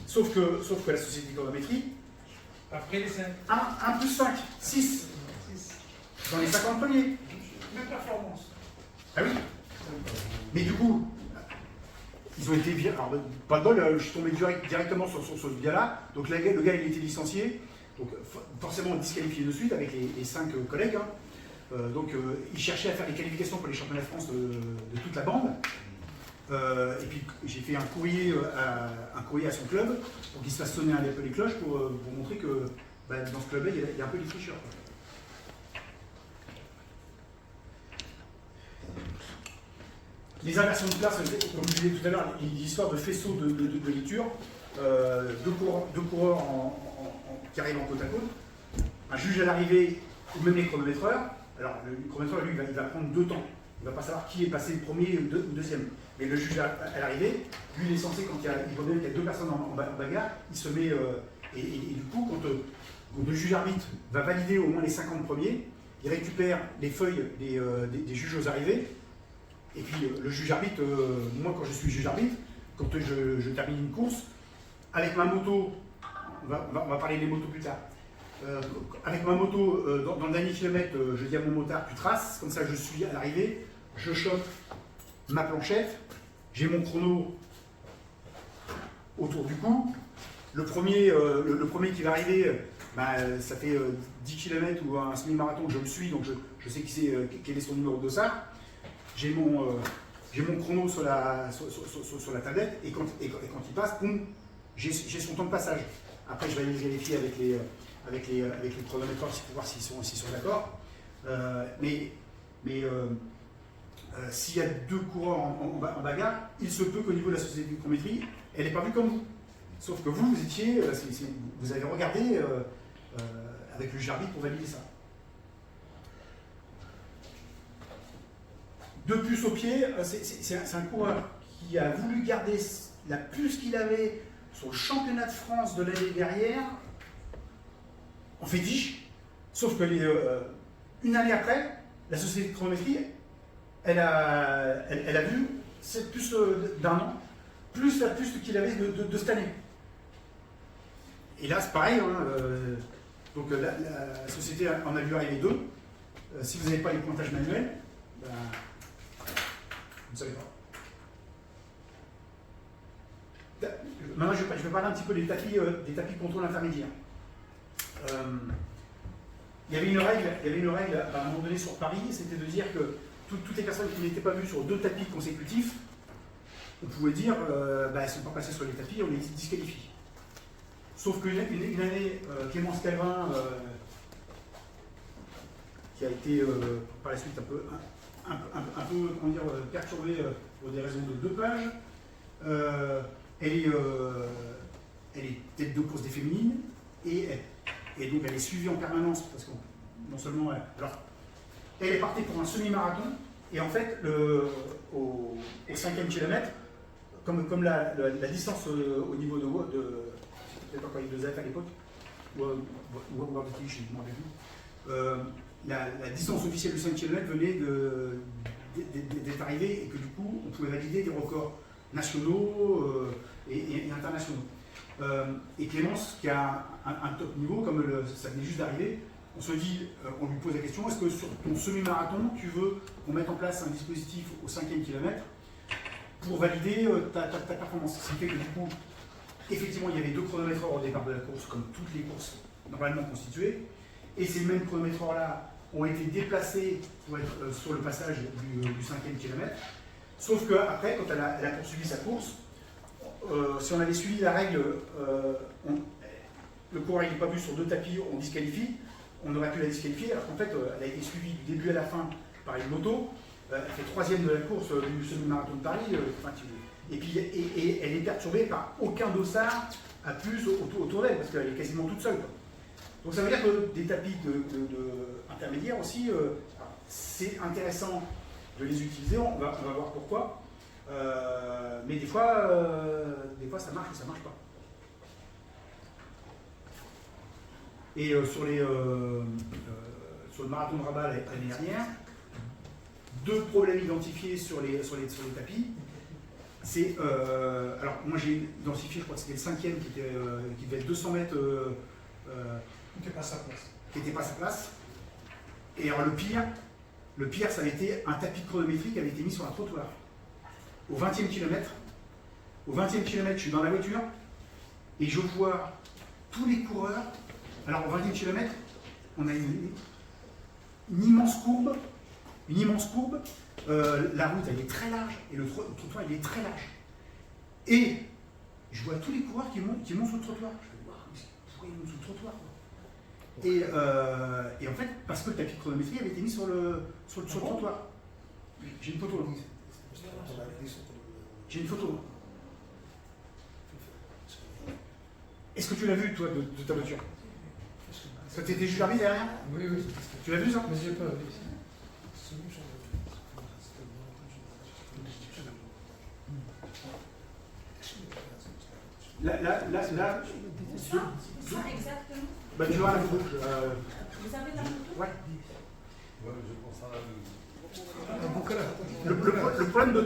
Sauf que la société de chronométrie, après les 5. 1 plus 5, 6. Dans les 50 premiers. Même performance. Ah oui. Mais du coup, ils ont été virés. Alors, pas de bol, je suis tombé directement sur ce gars-là. Donc le gars, il était licencié. Donc forcément disqualifié de suite avec les 5 collègues. Hein. Donc il cherchait à faire les qualifications pour les championnats de France de toute la bande. Et puis j'ai fait un courrier à son club pour qu'il se fasse sonner un peu les cloches pour montrer que dans ce club-là, il y a un peu des tricheurs. Les inversions de place, comme je disais tout à l'heure, l'histoire de faisceaux de lecture, deux coureurs qui arrivent en côte à côte, un juge à l'arrivée ou même les chronométreurs. Alors le chronométreur, lui, il va prendre 2 temps. Il ne va pas savoir qui est passé le premier ou deuxième. Mais le juge à l'arrivée, lui, il est censé, quand il voit bien qu'il y a 2 personnes en bagarre, il se met. Et du coup, quand le juge arbitre va valider au moins les 50 premiers, il récupère les feuilles des juges aux arrivées. Et puis le juge arbitre, moi quand je suis juge arbitre, quand je termine une course, avec ma moto, on va parler des motos plus tard, avec ma moto, dans le dernier kilomètre, je dis à mon motard, tu traces, comme ça je suis à l'arrivée, je chope ma planchette, j'ai mon chrono autour du cou, le premier qui va arriver, ça fait 10 km ou un semi-marathon, je le suis, donc je sais quel est son numéro de dossard. J'ai mon chrono sur la tablette et quand il passe, boum, j'ai son temps de passage. Après, je vais aller vérifier avec les chronométreurs pour voir s'ils sont d'accord. Mais s'il y a 2 coureurs en bagarre, il se peut qu'au niveau de la société de chronométrie, elle n'est pas vue comme vous. Sauf que vous étiez, vous avez regardé avec le juge arbitre pour valider ça. De puce au pied, c'est un coureur qui a voulu garder la puce qu'il avait sur le championnat de France de l'année dernière en fétiche, sauf que une année après, la société de chronométrie, elle a vu cette puce d'un an, plus la puce qu'il avait de cette année. Et là, c'est pareil, hein, donc la société en a vu arriver 2. Si vous n'avez pas les pointages manuels, ben, vous ne savez pas. Maintenant, je vais parler un petit peu des tapis contrôle intermédiaire. Il y avait une règle à un moment donné sur Paris, c'était de dire que toutes les personnes qui n'étaient pas vues sur 2 tapis consécutifs, on pouvait dire elles ne sont pas passées sur les tapis, on les disqualifie. Sauf qu'une année, Clémence Calvin, qui a été par la suite un peu comment dire, perturbée pour des raisons de dopage, elle est tête de course des féminines et donc elle est suivie en permanence parce que non seulement elle est partie pour un semi-marathon et en fait au 5e kilomètre, comme la distance au niveau de peut-être encore avec 2 F à l'époque ou World Athletics, je m'en rappelle plus, la distance officielle du 5 km venait d'être arrivée et que du coup on pouvait valider des records nationaux et internationaux. Et Clémence, qui a un top niveau, comme ça venait juste d'arriver, on se dit, on lui pose la question, est-ce que sur ton semi-marathon, tu veux qu'on mette en place un dispositif au 5e kilomètre pour valider ta performance? Ce qui fait que du coup, effectivement, il y avait 2 chronométreurs au départ de la course, comme toutes les courses normalement constituées, et ces mêmes chronométreurs-là ont été déplacés pour être sur le passage du 5e kilomètre. Sauf qu'après, quand elle a poursuivi sa course, si on avait suivi la règle, le coureur n'est pas vu sur 2 tapis, on disqualifie, on aurait pu la disqualifier, alors qu'en fait, elle a été suivie du début à la fin par une moto, elle fait 3e de la course du semi-marathon de Paris, et puis elle est perturbée par aucun dossard à puce autour d'elle, parce qu'elle est quasiment toute seule. Donc ça veut dire que des tapis intermédiaires aussi, c'est intéressant de les utiliser, on va voir pourquoi. Mais des fois ça marche ou ça marche pas. Et sur le marathon de Rabat l'année dernière, 2 problèmes identifiés sur les tapis. C'est alors moi j'ai identifié, je crois que c'était le 5e qui devait être 200 mètres Qui n'était pas sa place. Qui n'était pas sa place. Et alors le pire, ça avait été un tapis de chronométrie qui avait été mis sur un trottoir. Au 20e kilomètre, je suis dans la voiture et je vois tous les coureurs. Alors au 20e kilomètre, on a une immense courbe. La route elle est très large et le trottoir il est très large. Et je vois tous les coureurs qui montent sur le trottoir. Je me dis, waouh, pourquoi ils montent sur le trottoir? Et en fait, parce que le tapis de chronométrie avait été mis sur le trottoir. J'ai une photo là. J'ai une photo. Est-ce que tu l'as vu, toi, de ta voiture? Est-ce que tu étais juge arbitre derrière? Oui. Tu l'as vu, ça? Mais j'ai pas vu. Là. Ça exactement. Bah, tu vois la photo. Vous avez la photo? Ouais. Ouais, je pense à la Le problème de.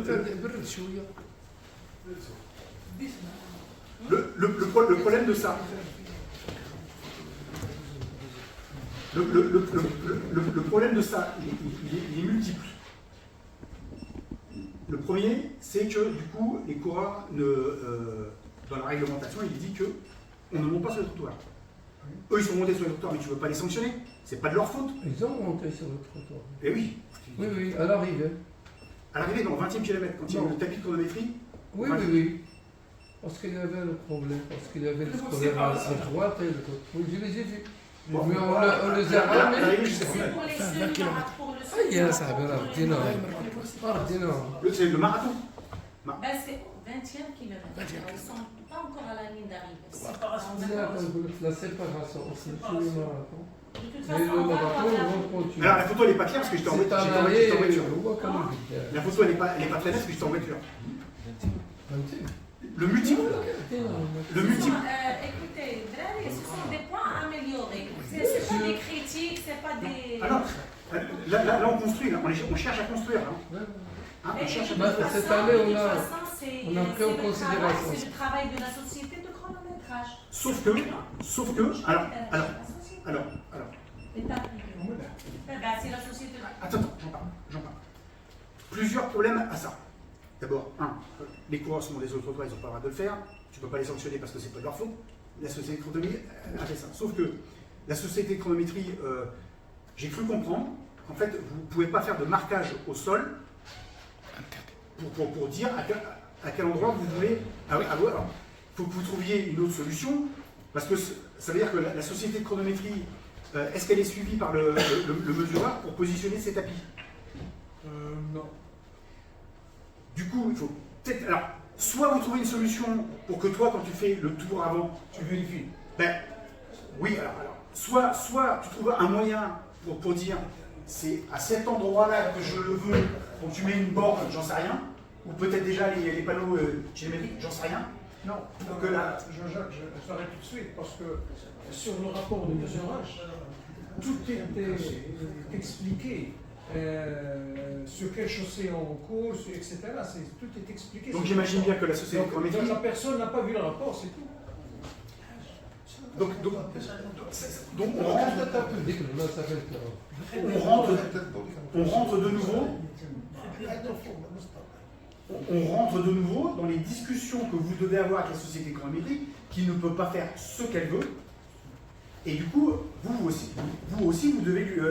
Le problème de ça. Le problème de ça, il est multiple. Le premier, c'est que du coup, les coureurs, dans la réglementation, il dit que on ne monte pas sur le trottoir. Eux, ils sont montés sur le trottoir, mais tu ne veux pas les sanctionner. C'est pas de leur faute. Ils ont monté sur le trottoir. Eh oui. Oui, à l'arrivée. À l'arrivée, dans le 20e kilomètre, quand il y a eu le tapis de chronométrie. Oui. Parce qu'il y avait le problème, parce qu'il y avait le problème à droite et le côté. Oui, je les ai vus. Bon, mais on les a ramenés. C'est pour les semi-marathons, pour le Ah, il y a ça, semi-marathon. c'est le marathon. C'est le marathon. Ben, c'est 20 20e kilomètre. 20e. Ils ne sont pas encore à la ligne d'arrivée. Séparation On des a- La séparation entre le marathon. De toute Mais façon, le on va marathon, avoir on continue. Alors la photo elle n'est pas claire parce que j'étais en C'est voiture. pas J'étais en allé, voiture. on voit quand même vite. La photo elle n'est pas très nette parce que j'étais en voiture. Le multiple. Le multiple. Écoutez, Drari, ce sont des points à améliorer. Ce n'est pas des critiques, ce n'est pas des. Ah non, là on construit, là. On cherche à construire. Hein. Hein, on cherche à Bah, construire. cette année, on a c'est pris en considération. C'est le travail de la société de chronométrage. Sauf que, alors, L'État privé. C'est la société. attends, j'en parle. Plusieurs problèmes à ça. D'abord, les coureurs sont des autres toits, ils n'ont pas le droit de le faire. Tu ne peux pas les sanctionner parce que c'est pas de leur faute. La société de chronométrie a fait ça. Sauf que la société de chronométrie, j'ai cru comprendre qu'en fait, vous ne pouvez pas faire de marquage au sol pour dire à quel endroit vous voulez avoir. Alors, il faut que vous trouviez une autre solution, parce que ça veut dire que la société de chronométrie, est-ce qu'elle est suivie par le mesureur pour positionner ses tapis? Non. Du coup, il faut peut-être. Alors, soit vous trouvez une solution pour que toi, quand tu fais le tour avant, Tu vérifies. ben oui, alors soit tu trouves un moyen pour dire c'est à cet endroit-là que je le veux, donc tu mets une borne, j'en sais rien, ou peut-être déjà les panneaux kilométriques, j'en sais rien. Non, Donc là, Jean-Jacques, je t'arrête tout de suite parce que sur le rapport de mesurage, tout était expliqué. Sur quelle chaussée on court, etc. Tout est expliqué. donc j'imagine bien que la société de Donc, chronométrie. la personne n'a pas vu le rapport, c'est tout. Donc on rentre de nouveau. On rentre de nouveau dans les discussions que vous devez avoir avec la société chronométrique qui ne peut pas faire ce qu'elle veut. Et du coup, vous aussi, vous devez lui.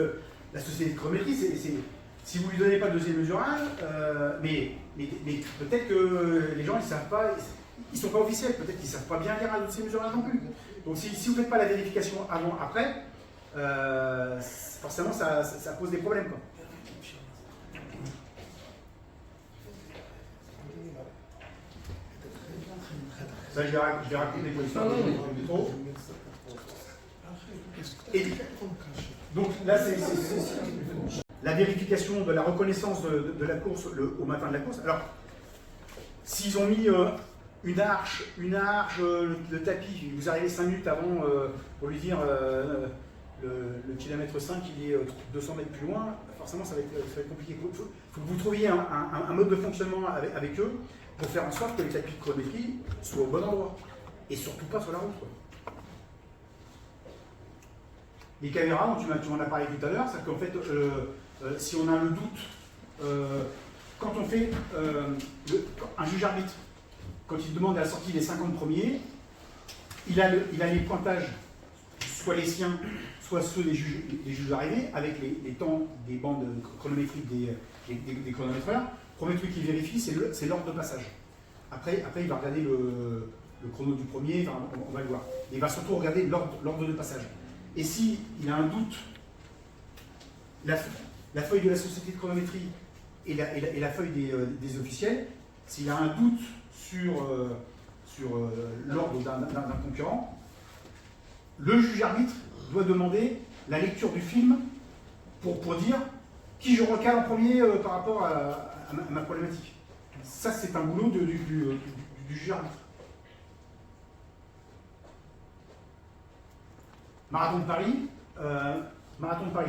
La société de chronométrie, si vous ne lui donnez pas de deuxième mesurage, mais peut-être que les gens ils savent pas, ils sont pas officiels, peut-être qu'ils ne savent pas bien lire un deuxième mesurage non plus. Donc si vous ne faites pas la vérification avant, après, forcément ça pose des problèmes, quoi. Ça, je vais raconter pour l'histoire de métro. Et donc là, c'est la vérification de la reconnaissance de la course au matin de la course. Alors, s'ils ont mis une arche, le tapis, vous arrivez 5 minutes avant pour lui dire le kilomètre 5, il est 200 mètres plus loin, forcément ça va être compliqué. Il faut que vous trouviez un mode de fonctionnement avec eux pour faire en sorte que les tapis de chronométrie soient au bon endroit. Et surtout pas sur la route, quoi. Les caméras, tu m'en as parlé tout à l'heure, c'est qu'en fait, si on a le doute, quand on fait un juge arbitre, quand il demande à la sortie des 50 premiers, il a les pointages, soit les siens, soit ceux des juges arrivés, avec les temps des bandes chronométriques des chronométreurs. Le premier truc qu'il vérifie, c'est l'ordre de passage. Après, il va regarder le chrono du premier, enfin, on va le voir. Et il va surtout regarder l'ordre de passage. Et s'il a un doute, la feuille de la société de chronométrie et la feuille des officiels, s'il a un doute sur l'ordre d'un concurrent, le juge arbitre doit demander la lecture du film pour dire qui je recale en premier par rapport à ma problématique. Ça, c'est un boulot du juge arbitre. Marathon de Paris,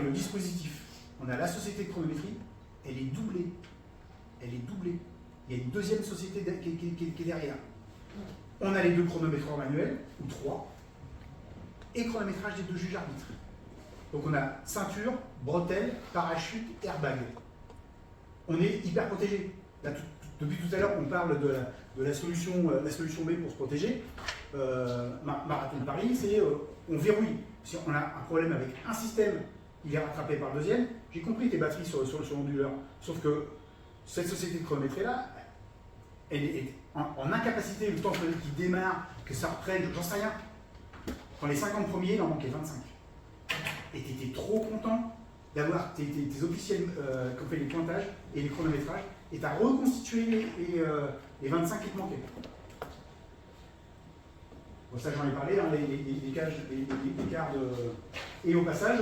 le dispositif, on a la société de chronométrie, elle est doublée. Il y a une deuxième société qui est derrière. On a les 2 chronométreurs manuels, ou 3, et chronométrage des 2 juges arbitres. Donc on a ceinture, bretelle, parachute, airbag. On est hyper protégé. Là, depuis tout à l'heure, on parle de la solution B pour se protéger. Marathon de Paris, c'est on verrouille. Si on a un problème avec un système, il est rattrapé par le deuxième. J'ai compris tes batteries sur l'onduleur. Sauf que cette société de chronométrie-là, elle est en incapacité, le temps qu'il démarre, que ça reprenne, j'en sais rien. Dans les 50 premiers, il en manquait 25. Et tu étais trop content d'avoir tes officiels qui ont fait les pointages et les chronométrages et tu as reconstitué les 25 qui te manquaient. Bon, ça j'en ai parlé, hein, les cartes de... Et au passage,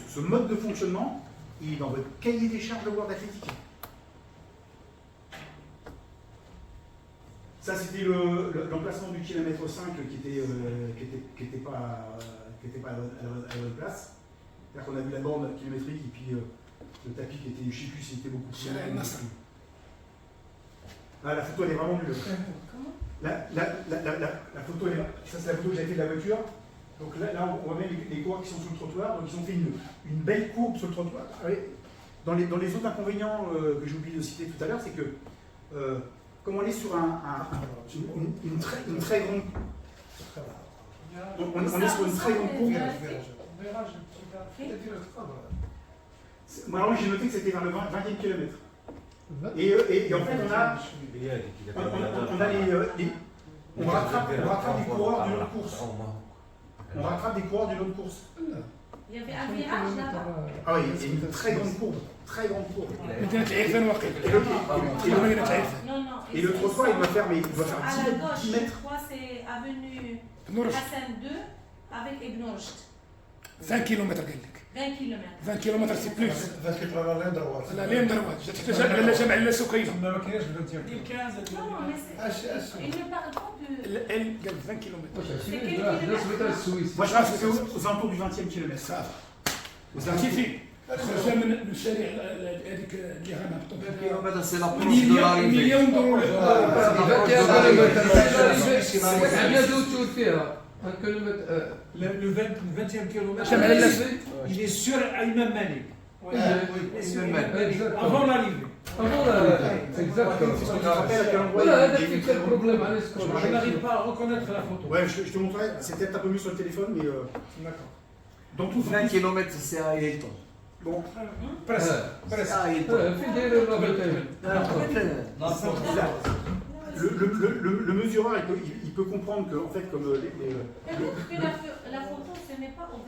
ce mode de fonctionnement, il est dans votre cahier des charges de World Athletic. Ça c'était l'emplacement du kilomètre 5 qui était pas à la bonne place. C'est-à-dire qu'on a vu la bande kilométrique et puis le tapis qui était, je ne sais plus s'il était beaucoup plus. Ah, la photo elle est vraiment nulle. La photo, ça c'est la photo que j'avais fait de la voiture. Donc là on voit bien les coureurs qui sont sur le trottoir. Donc ils ont fait une belle courbe sur le trottoir. Dans les autres inconvénients que j'ai oublié de citer tout à l'heure, c'est que comme on est sur une très grande... On est sur une très grande courbe. Moi j'ai noté que c'était vers le 20e kilomètre. Et en fait on rattrape des coureurs d'une autre course. On rattrape des coureurs d'une autre course. Il y avait un virage là-bas. Ah oui, il y a une très grande courbe. Très grande courbe. Et le trottoir, il doit faire 10 À la gauche, 10 je mètres. crois c'est avenue Hassan 2 avec Ibn Rushd. 20 km 20 km. 20 km c'est plus. 20 km على الدروات. لا لين دروات تحتاج على جمع لا سكينه. ما كاينش ب 20 Il 15 Non, mais il ne parle pas de... ال قال 20 km. Moi je pense que c'est aux alentours du 20e kilomètre. Ça va. كيفي خرج من الشارع هذيك اللي غنهبطوا C'est l'approche de l'arrivée. مليون دولار. 21 كيلومتر فيها 1 كيلومتر. Le 20e kilomètre, جمع لا il est sur Imam Malik. Exactement. Avant l'arrivée. Avant l'arrivée. Exactement. Tu te rappelles à quel endroit Voilà, il y a هذا eu في problème على Je n'arrive pas à reconnaître la photo. Ouais, je te montrerai, c'est peut-être un peu mieux sur le téléphone, mais D'accord. dans tout 20 km c'est à Hilton. Bon, Presque. C'est Presque. à Hilton. في داير الرابطين. le mesureur, il peut comprendre que, en fait, comme Peut-être que la photo ce n'est pas au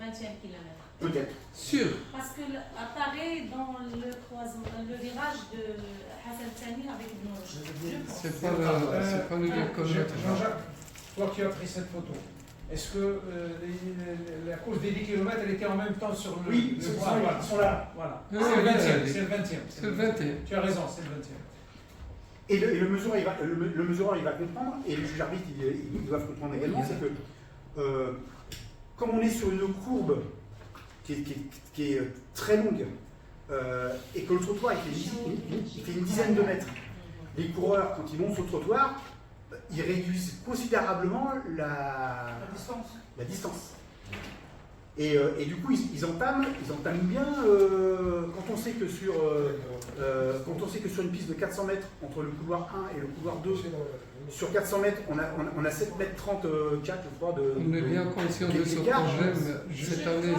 20e kilomètre. peut-être. Sûr. Parce que apparaît dans le croisement, le virage de Hassan Thani avec Ibn Rushd. C'est pas le bien comme Jean-Jacques, toi qui as pris cette photo, est-ce que la course des 10 km elle était en même temps sur le. Oui, le ils voilà. sont là. Voilà. Oui, C'est le oui, 20e. oui. C'est le 20e. C'est le 21. Tu as raison, c'est le 20e. Et le mesureur, il va comprendre, et le juge arbitre, ils doivent comprendre également, c'est que comme on est sur une courbe qui est très longue, et que le trottoir il fait une dizaine de mètres, les coureurs, quand ils montent sur le trottoir, ils réduisent considérablement la distance. Et du coup, ils entament bien, quand on sait que sur une piste de 400 mètres, entre le couloir 1 et le couloir 2, sur 400 mètres, on a 7 mètres 34, je crois, On est bien conscient de ce problème cette année.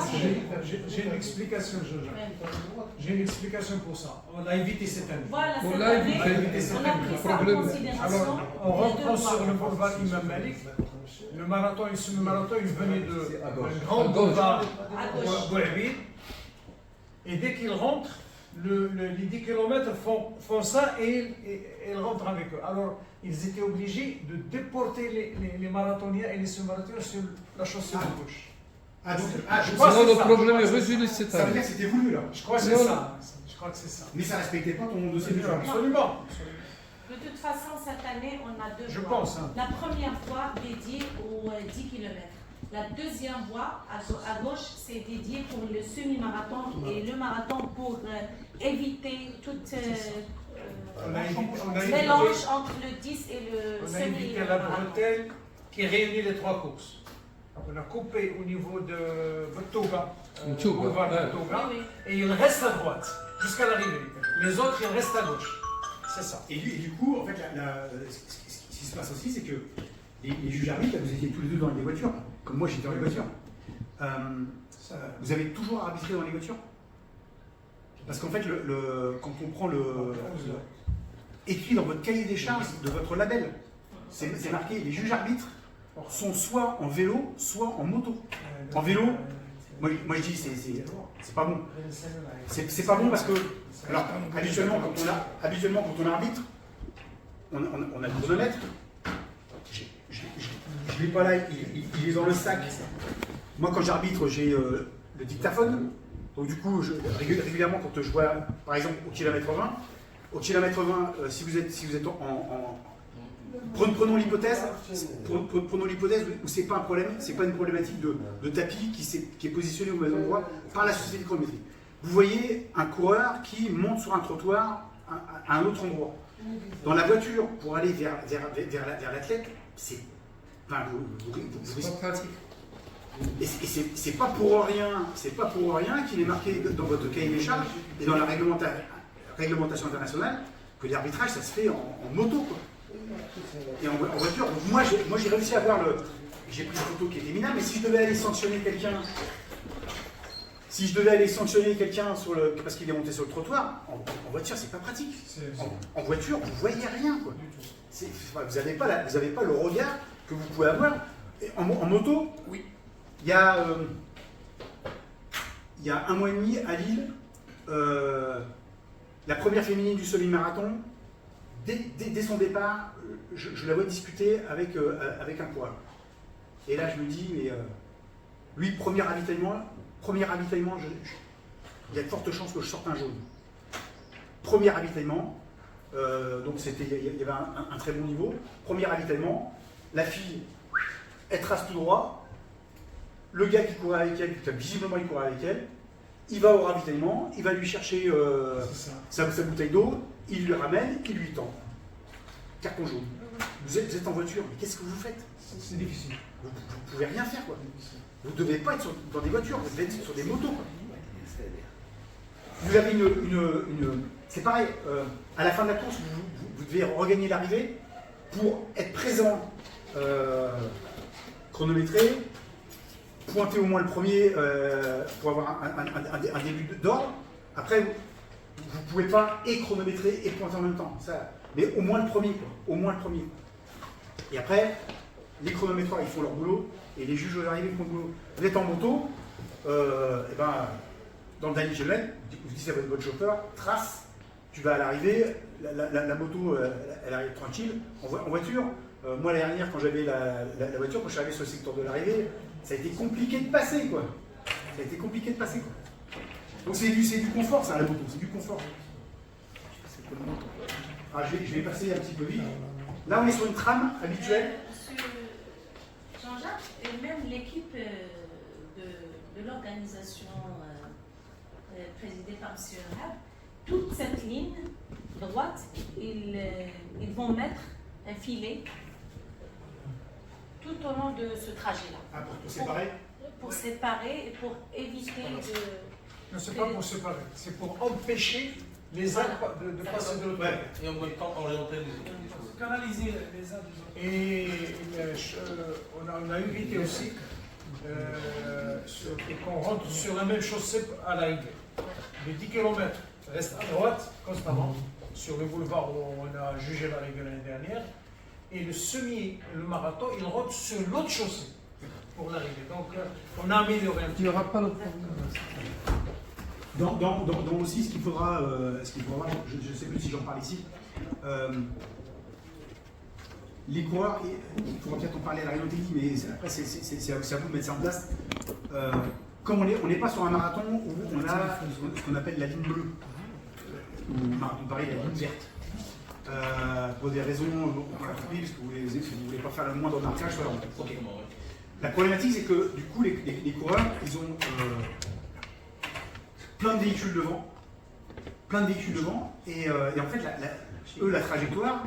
J'ai une explication, Jean-Jacques. J'ai une explication pour ça. On a évité cette année. Voilà, On cette l'a année, évité, on a pris ça en problème. considération. Alors, en les rentrant deux sur voies. le boulevard Imam Malik, le marathon, il venait de un grand À gauche. boulevard À gauche. Bouhabid. Et dès qu'ils rentrent, les 10 km font ça et ils rentrent avec eux. Alors, ils étaient obligés de déporter les marathoniens et les semi-marathoniens sur la chaussée de gauche. Ah, donc, je crois Sinon, que c'est le ça. problème est résolu cette ça veut dire année. que c'était voulu, là. Je crois que c'est Non, ça. Je crois que c'est ça. Mais ça ne respectait pas ton dossier de juge. Absolument. De toute façon, cette année, on a deux Je voies. pense, hein. La première voie dédiée aux 10 km. La deuxième voie, à gauche, c'est dédié pour le semi-marathon et le marathon pour éviter toute mélange entre le 10 et le On a évité la semi-marathon. bretelle qui réunit les trois courses. On a coupé au niveau de Bottouga, Bottouga, boulevard ouais. Bottouga, Oui, et il reste à droite jusqu'à l'arrivée. Les autres, ils restent à gauche. C'est ça. Et du coup, en fait, ce qui se passe aussi, c'est que les juges arbitres, vous étiez tous les deux dans les voitures, comme moi j'étais dans les voitures. Vous avez toujours arbitré dans les voitures? Parce qu'en fait, quand on prend écrit dans votre cahier des charges de votre label, c'est marqué les juges arbitres sont soit en vélo, soit en moto. En vélo, moi je dis, c'est pas bon. C'est pas bon parce que, alors, habituellement, quand on arbitre, on a le chronomètre. Je l'ai pas là, il est dans le sac. Moi, quand j'arbitre, j'ai le dictaphone. Donc, du coup, régulièrement, quand je vois, par exemple, au kilomètre 20, si vous êtes prenons l'hypothèse où c'est pas un problème, c'est pas une problématique de tapis qui est positionné au même endroit par la société de chronométrie. Vous voyez un coureur qui monte sur un trottoir à un autre endroit. Dans la voiture, pour aller vers l'athlète, c'est pas pratique. Et c'est pas pour rien qu'il est marqué dans votre cahier des charges et dans la réglementation internationale que l'arbitrage ça se fait en moto quoi. Et en voiture. Donc moi j'ai réussi à avoir j'ai pris une photo qui était minable, mais si je devais aller sanctionner quelqu'un parce qu'il est monté sur le trottoir, en voiture c'est pas pratique. En voiture vous voyez rien quoi. Vous n'avez pas le regard que vous pouvez avoir. Et en moto, oui. Il y a 1 mois et demi à Lille, la première féminine du semi-marathon, dès son départ, je la vois discuter avec un coureur. Et là je me dis, mais lui, premier ravitaillement, il y a de fortes chances que je sorte un jaune. Premier ravitaillement, donc il y avait un très bon niveau. Premier ravitaillement, la fille, elle trace tout droit. Le gars qui courait avec elle, visiblement il courait avec elle, il va au ravitaillement, il va lui chercher sa bouteille d'eau, il lui ramène, il lui tend. Carton jaune. Vous êtes en voiture, mais qu'est-ce que vous faites? C'est difficile. Vous ne pouvez rien faire quoi. Vous ne devez pas être dans des voitures, vous devez être sur des motos quoi. Vous avez c'est pareil, à la fin de la course, vous devez regagner l'arrivée pour être présent, chronométré, pointer au moins le premier pour avoir un début d'ordre. Après, vous ne pouvez pas et chronométrer et pointer en même temps. Ça, mais au moins le premier, quoi. Au moins le premier. Et après, les chronométreurs, ils font leur boulot et les juges de l'arrivée font le boulot. Vous êtes en moto, et ben, dans le dernier kilomètre, vous dites à votre chauffeur, trace, tu vas à l'arrivée, la moto, elle arrive tranquille. En voiture, moi la dernière, quand j'avais la voiture, quand je suis arrivé sur le secteur de l'arrivée, ça a été compliqué de passer, quoi. Donc c'est du confort, ça, la moto, c'est du confort. Ah, je vais passer un petit peu vite. Là, on est sur une trame habituelle. Monsieur Jean-Jacques, et même l'équipe de l'organisation présidée par M. Rahab, toute cette ligne droite, ils vont mettre un filet tout au long de ce trajet-là. Ah, pour séparer? Pour séparer et pour éviter de... Non, c'est pas pour séparer, c'est pour empêcher les uns de passer de l'autre côté. Et en même temps, orienter les Canaliser les uns des autres. Et on a évité aussi qu'on rentre sur la même chaussée à l'arrivée. Les 10 km restent à droite constamment, sur le boulevard où on a jugé l'arrivée l'année dernière. Et le marathon, il rentre sur l'autre chaussée pour l'arrivée. Donc on a amélioré un petit peu. Il n'y aura pas le problème. Dans aussi ce qu'il faudra voir, je ne sais plus si j'en parle ici, les coureurs, il faudra peut-être en parler à la réunion technique, mais après c'est à vous de mettre ça en place. Comme on n'est pas sur un marathon où on a ce qu'on appelle la ligne bleue, ou marathon Paris, la ligne verte. Pour des raisons parce que vous ne voulez pas faire le moindre marquage. Voilà. Okay. La problématique, c'est que du coup, les coureurs, ils ont plein de véhicules devant, et en fait, eux, la trajectoire,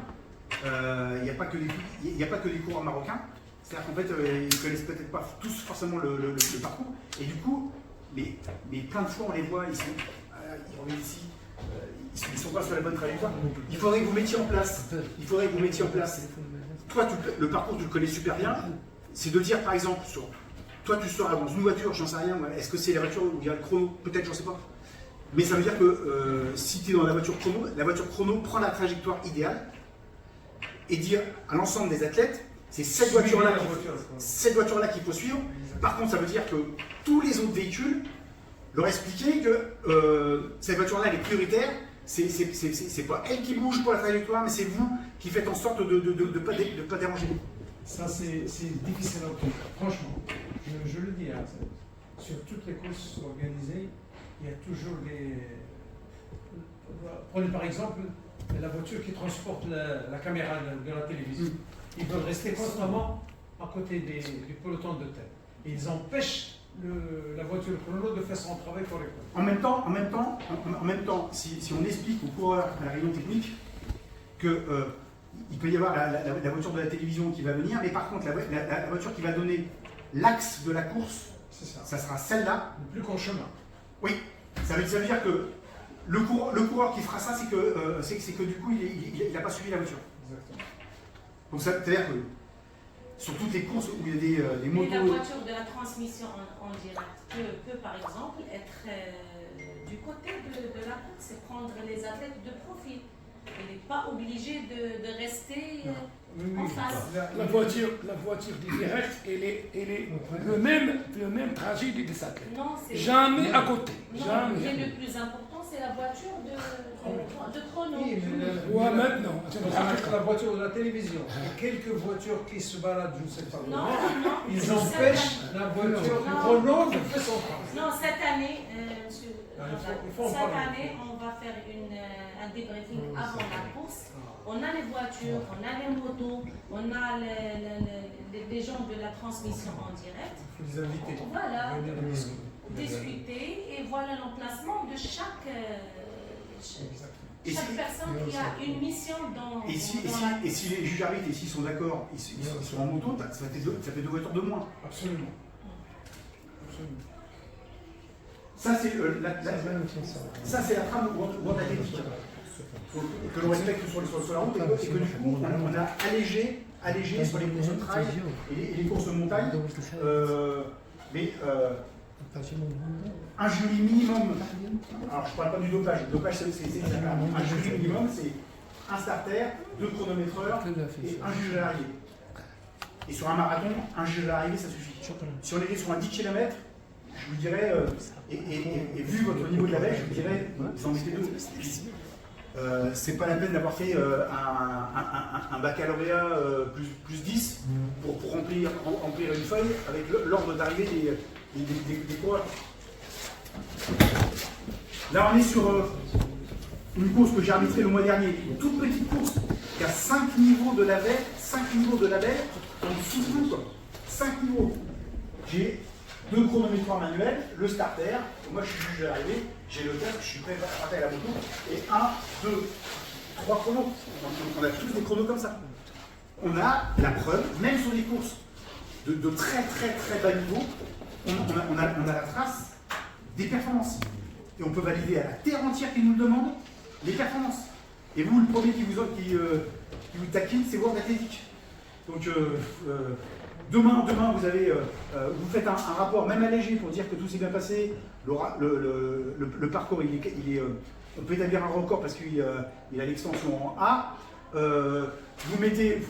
il n'y a pas que des coureurs marocains. C'est-à-dire qu'en fait, ils ne connaissent peut-être pas tous forcément le parcours, et du coup, mais plein de fois, on les voit, ils reviennent ici. Ils ne sont pas sur la bonne trajectoire. Il faudrait que vous mettiez en place. Toi, le parcours, tu le connais super bien. C'est de dire, par exemple, toi, tu sors dans une voiture, j'en sais rien. Est-ce que c'est la voiture où il y a le chrono? Peut-être, j'en sais pas. Mais ça veut dire que si tu es dans la voiture chrono prend la trajectoire idéale et dire à l'ensemble des athlètes, C'est cette voiture-là Suivez la voiture. qu'il faut suivre. Par contre, ça veut dire que tous les autres véhicules leur expliquer que cette voiture-là, elle est prioritaire. C'est pas elle qui bouge pour la trajectoire, mais c'est vous qui faites en sorte de pas déranger. Ça, c'est difficile à obtenir. Franchement, je le dis, hein, sur toutes les courses organisées, il y a toujours des... Prenez par exemple la voiture qui transporte la caméra de la télévision. Ils veulent rester constamment à côté du peloton de tête. Et ils empêchent la voiture chrono de faire son travail correctement. En même temps, si on explique aux coureurs à la réunion technique que il peut y avoir la voiture de la télévision qui va venir, mais par contre la voiture qui va donner l'axe de la course, ça sera celle-là. Le plus qu'en chemin. Oui, ça veut dire que le coureur qui fera ça, c'est que du coup il n'a pas suivi la voiture. Exactement. Donc c'est-à-dire que sur toutes les courses où il y a des motos... Mais la voiture de la transmission en direct peut par exemple être du côté de la route, c'est prendre les athlètes de profil. Il n'est pas obligé de rester en face. La voiture du direct, elle est le même trajet des athlètes. Non, jamais à côté. Non, Jamais. mais le plus important, c'est la voiture de chrono. Oui, mais Ouais, maintenant. la voiture de la télévision, et quelques voitures qui se baladent, je ne sais pas où, Non, ils empêchent la voiture du chrono de faire son travail. Non, cette année, monsieur, il faut en cette parler. année, on va faire un débriefing avant la course. On a les voitures, on a les motos, on a les gens de la transmission en direct. Il faut les inviter. Voilà, Venir discuter et voilà l'emplacement de chaque personne qui a une mission dans Et si les juges arbitres, et s'ils sont d'accord, ils sont en moto, ça fait deux voitures de moins. Absolument. Ça, c'est la trame World Athletic que l'on respecte sur la route et que du coup, on a allégé sur les courses de trail et les courses de montagne. Mais un jury minimum, alors je ne parle pas du dopage, le dopage c'est un jury minimum, c'est un starter, 2 chronométreurs et un juge à l'arrivée. Et sur un marathon, un juge à l'arrivée ça suffit. Si on était sur un 10 km, je vous dirais, et vu votre niveau de la veille, je vous dirais, vous en mettez 2. C'est pas la peine d'avoir fait un baccalauréat plus 10 pour remplir une feuille avec l'ordre d'arrivée des coureurs. Là, on est sur une course que j'ai arbitrée le mois dernier, une toute petite course qui a 5 niveaux de label, 5 niveaux de label en dessous de nous, quoi. 5 niveaux. J'ai 2 chronométreurs manuels, le starter, moi je suis juge à l'arrivée, j'ai le casque, je suis prêt à partir à la moto, et 1, 2, 3 chronos. On a tous des chronos comme ça. On a la preuve, même sur des courses de très bas niveau, on a la trace des performances. Et on peut valider à la terre entière qui nous le demande les performances. Et vous, le premier qui vous taquine, c'est World Athletic. Donc demain vous faites un rapport, même allégé, pour dire que tout s'est bien passé. Le parcours, on peut établir un record parce qu'il a l'extension en A. Vous mettez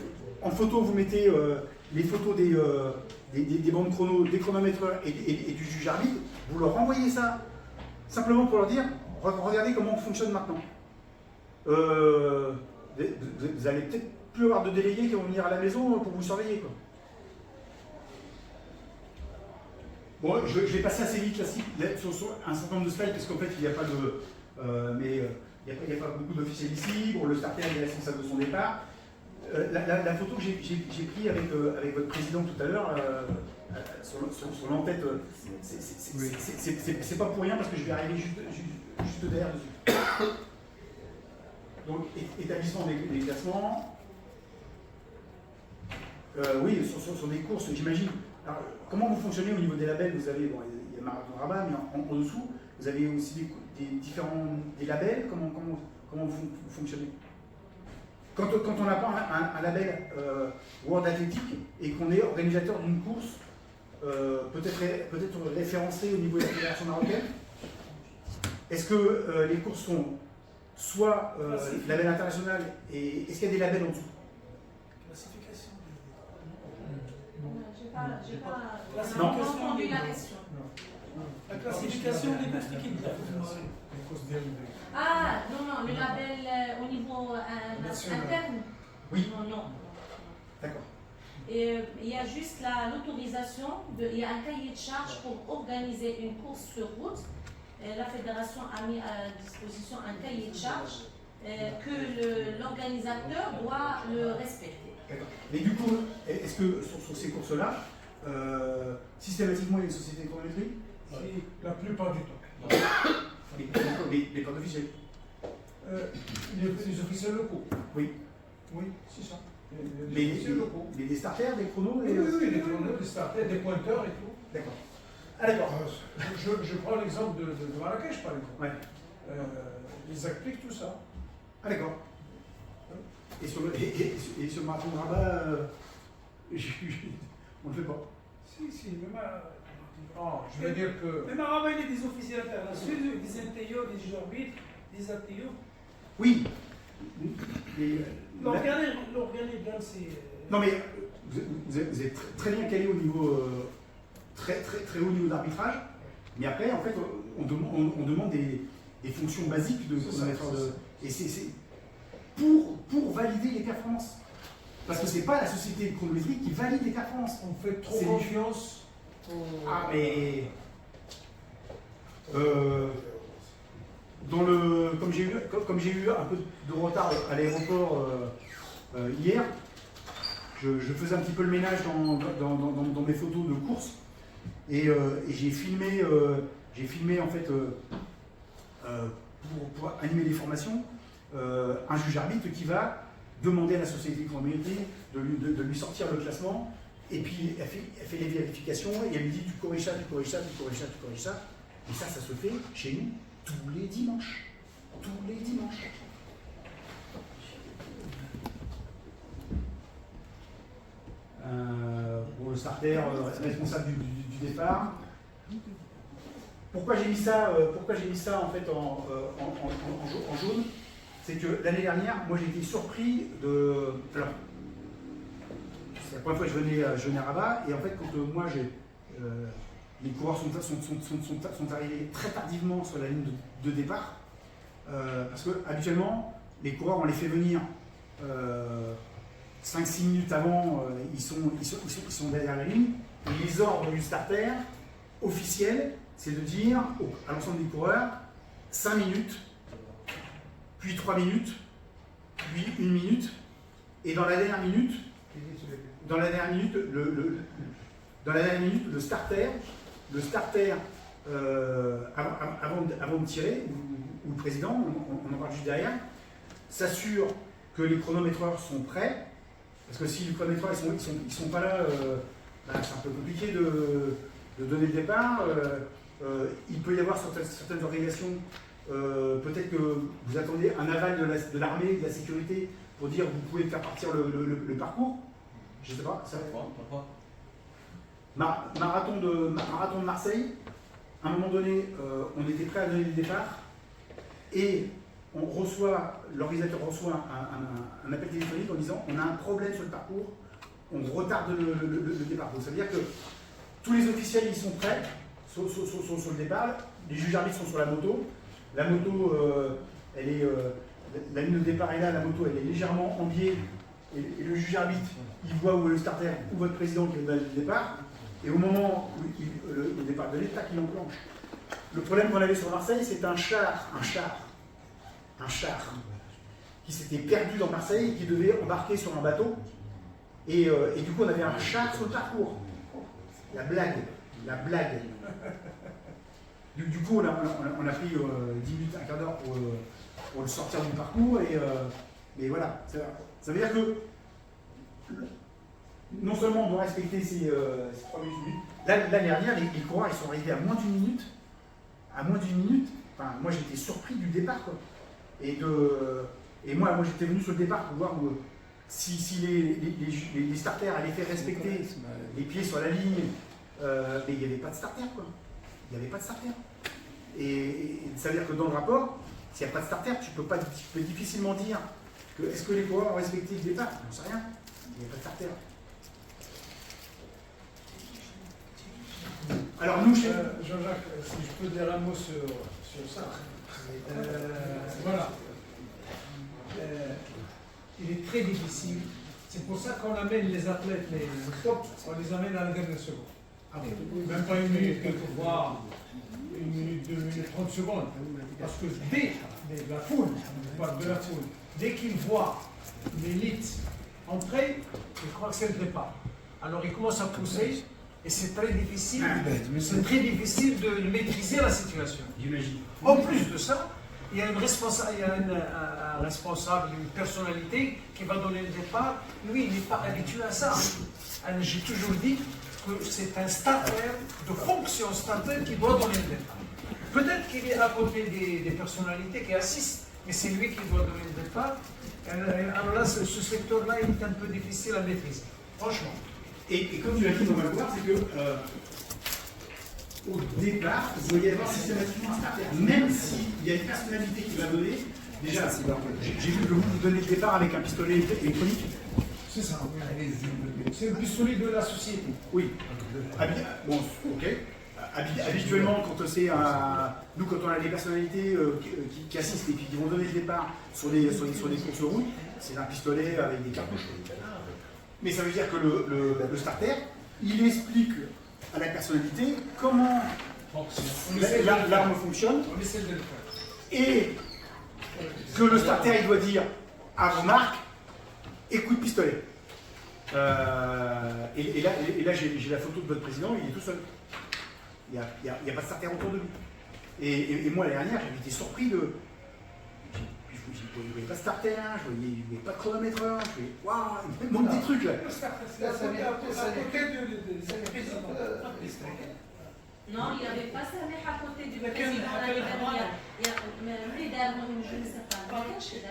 en photo, vous mettez les photos des bandes chrono, des chronomètres et du juge arbitre. Vous leur renvoyez ça simplement pour leur dire regardez comment on fonctionne maintenant. Vous allez peut-être plus avoir de délégués qui vont venir à la maison pour vous surveiller, quoi. Bon, je vais passer assez vite là, sur un certain nombre de slides parce qu'en fait il n'y a pas de. Il n'y a pas beaucoup d'officiels ici. Bon, le starter est responsable de son départ. La photo que j'ai prise avec votre président tout à l'heure, sur l'entête, c'est pas pour rien parce que je vais arriver juste derrière dessus. Donc, établissement des classements. Oui, sur des courses, j'imagine. Alors, comment vous fonctionnez au niveau des labels? Vous avez, il y a Marathon Rabat, mais en dessous, vous avez aussi des labels. Comment vous fonctionnez? Quand on n'a pas un label World Athletic et qu'on est organisateur d'une course, peut-être référencé au niveau de la fédération marocaine, est-ce que les courses sont soit label international et est-ce qu'il y a des labels en dessous? Classification. j'ai pas Non. entendu la question. La classification des courses équipes. Les courses dérivées. Ah, non, le label au niveau National. interne. Oui. Non. D'accord. Et il y a juste l'autorisation, il y a un cahier de charge pour organiser une course sur route. La fédération a mis à disposition un cahier de charge que l'organisateur doit le respecter. D'accord. Mais du coup, est-ce que sur ces courses-là, systématiquement, il y a une société de chronométrie? La plupart du temps. Les pas d'officiels? Les officiels locaux. Oui. Oui, c'est ça. Les officiels locaux. des starters, des chronos? Oui, les chronos, les starters, des pointeurs et tout. D'accord. Ah d'accord. Je prends l'exemple de Marrakech par exemple. Ouais. Ils appliquent tout ça. Ah d'accord. Et sur le marathon de Rabat, on ne le fait pas. Si, même Je veux dire que. même à Rabat, il y a des officiels internationaux, des MTO, des juges arbitres, des ATO. Oui. L'organigramme, c'est. Non mais vous êtes très bien calé au niveau très haut niveau d'arbitrage, mais après en fait on demande des fonctions basiques de chronomètre et c'est pour valider les performances. Parce que c'est pas la société de chronométrie qui valide les performances. On fait trop confiance Ah mais comme j'ai eu un peu de retard à l'aéroport hier, je faisais un petit peu le ménage dans mes photos de course et j'ai filmé en fait pour animer les formations un juge arbitre qui va demander à la société de chronométrie de lui sortir le classement et puis elle fait les vérifications et elle lui dit tu corriges ça, tu corriges ça, tu corriges ça, tu corriges ça et ça se fait chez nous tous les dimanches. Tous les dimanches. Pour le starter responsable du départ. Pourquoi j'ai mis ça en fait en jaune? C'est que l'année dernière, moi j'ai été surpris de. Alors, c'est la première fois que je venais à Rabat, et en fait, quand moi les coureurs sont arrivés très tardivement sur la ligne de départ, parce que habituellement, les coureurs, on les fait venir 5-6 minutes avant, ils sont derrière la ligne, et les ordres du starter officiel, c'est de dire à l'ensemble des coureurs 5 minutes, puis 3 minutes, puis 1 minute, et dans la dernière minute, le starter avant de tirer, ou le président, on en parle juste derrière, s'assure que les chronométreurs sont prêts, parce que si les chronométreurs ils sont pas là, c'est un peu compliqué de donner le départ. Il peut y avoir certaines organisations, peut-être que vous attendez un aval de l'armée, de la sécurité, pour dire que vous pouvez faire partir le parcours. Je ne sais pas. Pourquoi Marathon de Marseille, à un moment donné, on était prêt à donner le départ et l'organisateur reçoit un appel téléphonique en disant on a un problème sur le parcours, on retarde le départ. Donc ça veut dire que tous les officiels ils sont prêts sur le départ, les juges arbitres sont sur la moto la ligne de départ est là, la moto elle est légèrement en biais et le juge arbitre il voit où est le starter ou votre président qui est dans le départ et au moment où le départ de l'état il enclenche. Le problème qu'on avait sur Marseille c'est un char qui s'était perdu dans Marseille et qui devait embarquer sur un bateau et du coup on avait un char sur le parcours. La blague. Du coup on a pris 10 minutes, un quart d'heure pour le sortir du parcours et voilà. Ça veut dire que non seulement on doit respecter ces 3 minutes. L'année dernière, les coureurs ils sont arrivés à moins d'une minute. Enfin, moi j'étais surpris du départ quoi. Et moi j'étais venu sur le départ pour voir si les starters allaient faire respecter les pieds sur la ligne, mais il n'y avait pas de starter quoi. Il n'y avait pas de starter. Et ça veut dire que dans le rapport, s'il n'y a pas de starter, tu peux difficilement dire que est-ce que les coureurs ont respecté le départ? On ne sait rien. Il n'y a pas de starter. Alors nous, Jean-Jacques, si je peux dire un mot sur ça. Voilà. Il est très difficile. C'est pour ça qu'on amène les athlètes, les top, on les amène à la dernière seconde. Même pas une minute, quelquefois, 1 minute, 2 minutes, 30 secondes. Parce que dès la foule, on parle de la foule, dès qu'ils voient l'élite entrer, ils croient que c'est le départ. Alors ils commencent à pousser et c'est très difficile de maîtriser la situation. En plus de ça, il y a un responsable, une personnalité qui va donner le départ. Lui, il n'est pas habitué à ça. Alors, j'ai toujours dit que c'est un starter, de fonction starter qui doit donner le départ. Peut-être qu'il est à côté des personnalités qui assistent, mais c'est lui qui doit donner le départ. Alors là, ce secteur-là est un peu difficile à maîtriser, franchement. Et comme tu l'as dit, on va le voir, c'est que au départ, vous voyez avoir systématiquement un starter. Même s'il y a une personnalité qui va donner, déjà, j'ai vu que vous donnez le départ avec un pistolet électronique. C'est ça. C'est le pistolet de la société. Oui. Bon, ok. Habituellement, quand c'est nous, quand on a des personnalités qui assistent et puis qui vont donner le départ sur des courses de route, c'est un pistolet avec des cartouches. Mais ça veut dire que le starter, il explique à la personnalité comment l'arme fonctionne. On essaie de le faire. Et que le starter, il doit dire à vos marques, et coup de pistolet. Et là j'ai la photo de votre président, il est tout seul. Il n'y a pas de starter autour de lui. Et moi, l'année dernière, j'avais été surpris de... Je ne voyais pas de starter, je ne voyais pas de chronomètreur, je voyais... Waouh, il manque des trucs là. Non, il n'y avait pas Sameh à côté du président l'année dernière. Je ne sais pas.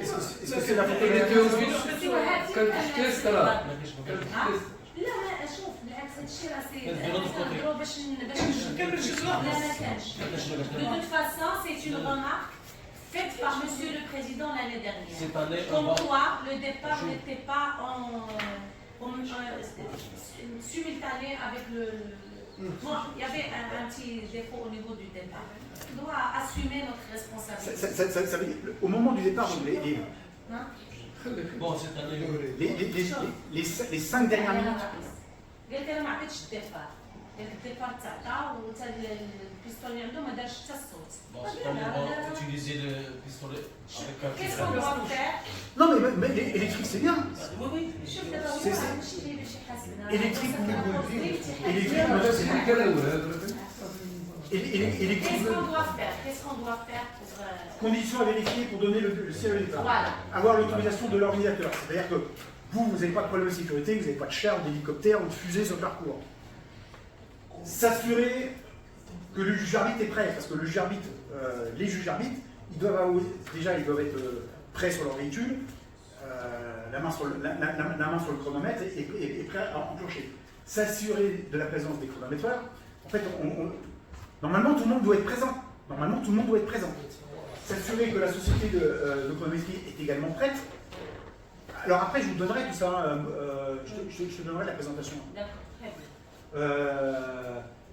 Est-ce que c'est la photo لا ما اشوف بالعكس هذا الشيء راه سي باش لا ما كانش. De toute façon, c'est une remarque faite par Monsieur le Président l'année dernière. Comme quoi, le départ n'était pas simultané avec le. Bon, il y avait un petit défaut au niveau du départ. On doit assumer notre responsabilité. Au moment du départ, Bon, cette année. les 5 dernières minutes. قالت انا ما عطيتش الديبار قالت الديبار تعطى وتا البيستولي عنده ما دارش حتى الصوت. Bon, c'est comme on va utiliser le pistolet avec un Qu'est-ce qu'on doit faire? Non mais électrique c'est bien. Oui, oui. شوف دابا هو ماشي اللي باش يحاسبنا. électrique Qu'est-ce qu'on doit faire? Qu'est-ce qu'on doit faire pour conditions à vérifier pour donner le ciel de départ. Voilà. Avoir l'autorisation de l'organisateur. C'est-à-dire que vous n'avez pas de problème de sécurité, vous n'avez pas de char, d'hélicoptère ou de fusée sur le parcours. S'assurer que le juge arbitre est prêt, parce que le juge arbitre, les juges arbitres, ils doivent être prêts sur leur véhicule, la main sur le chronomètre et prêt à enclencher. S'assurer de la présence des chronométreurs. En fait, normalement tout le monde doit être présent. S'assurer que la société de chronométrie est également prête. Alors après, je vous donnerai tout ça, je te donnerai la présentation. D'accord, très bien.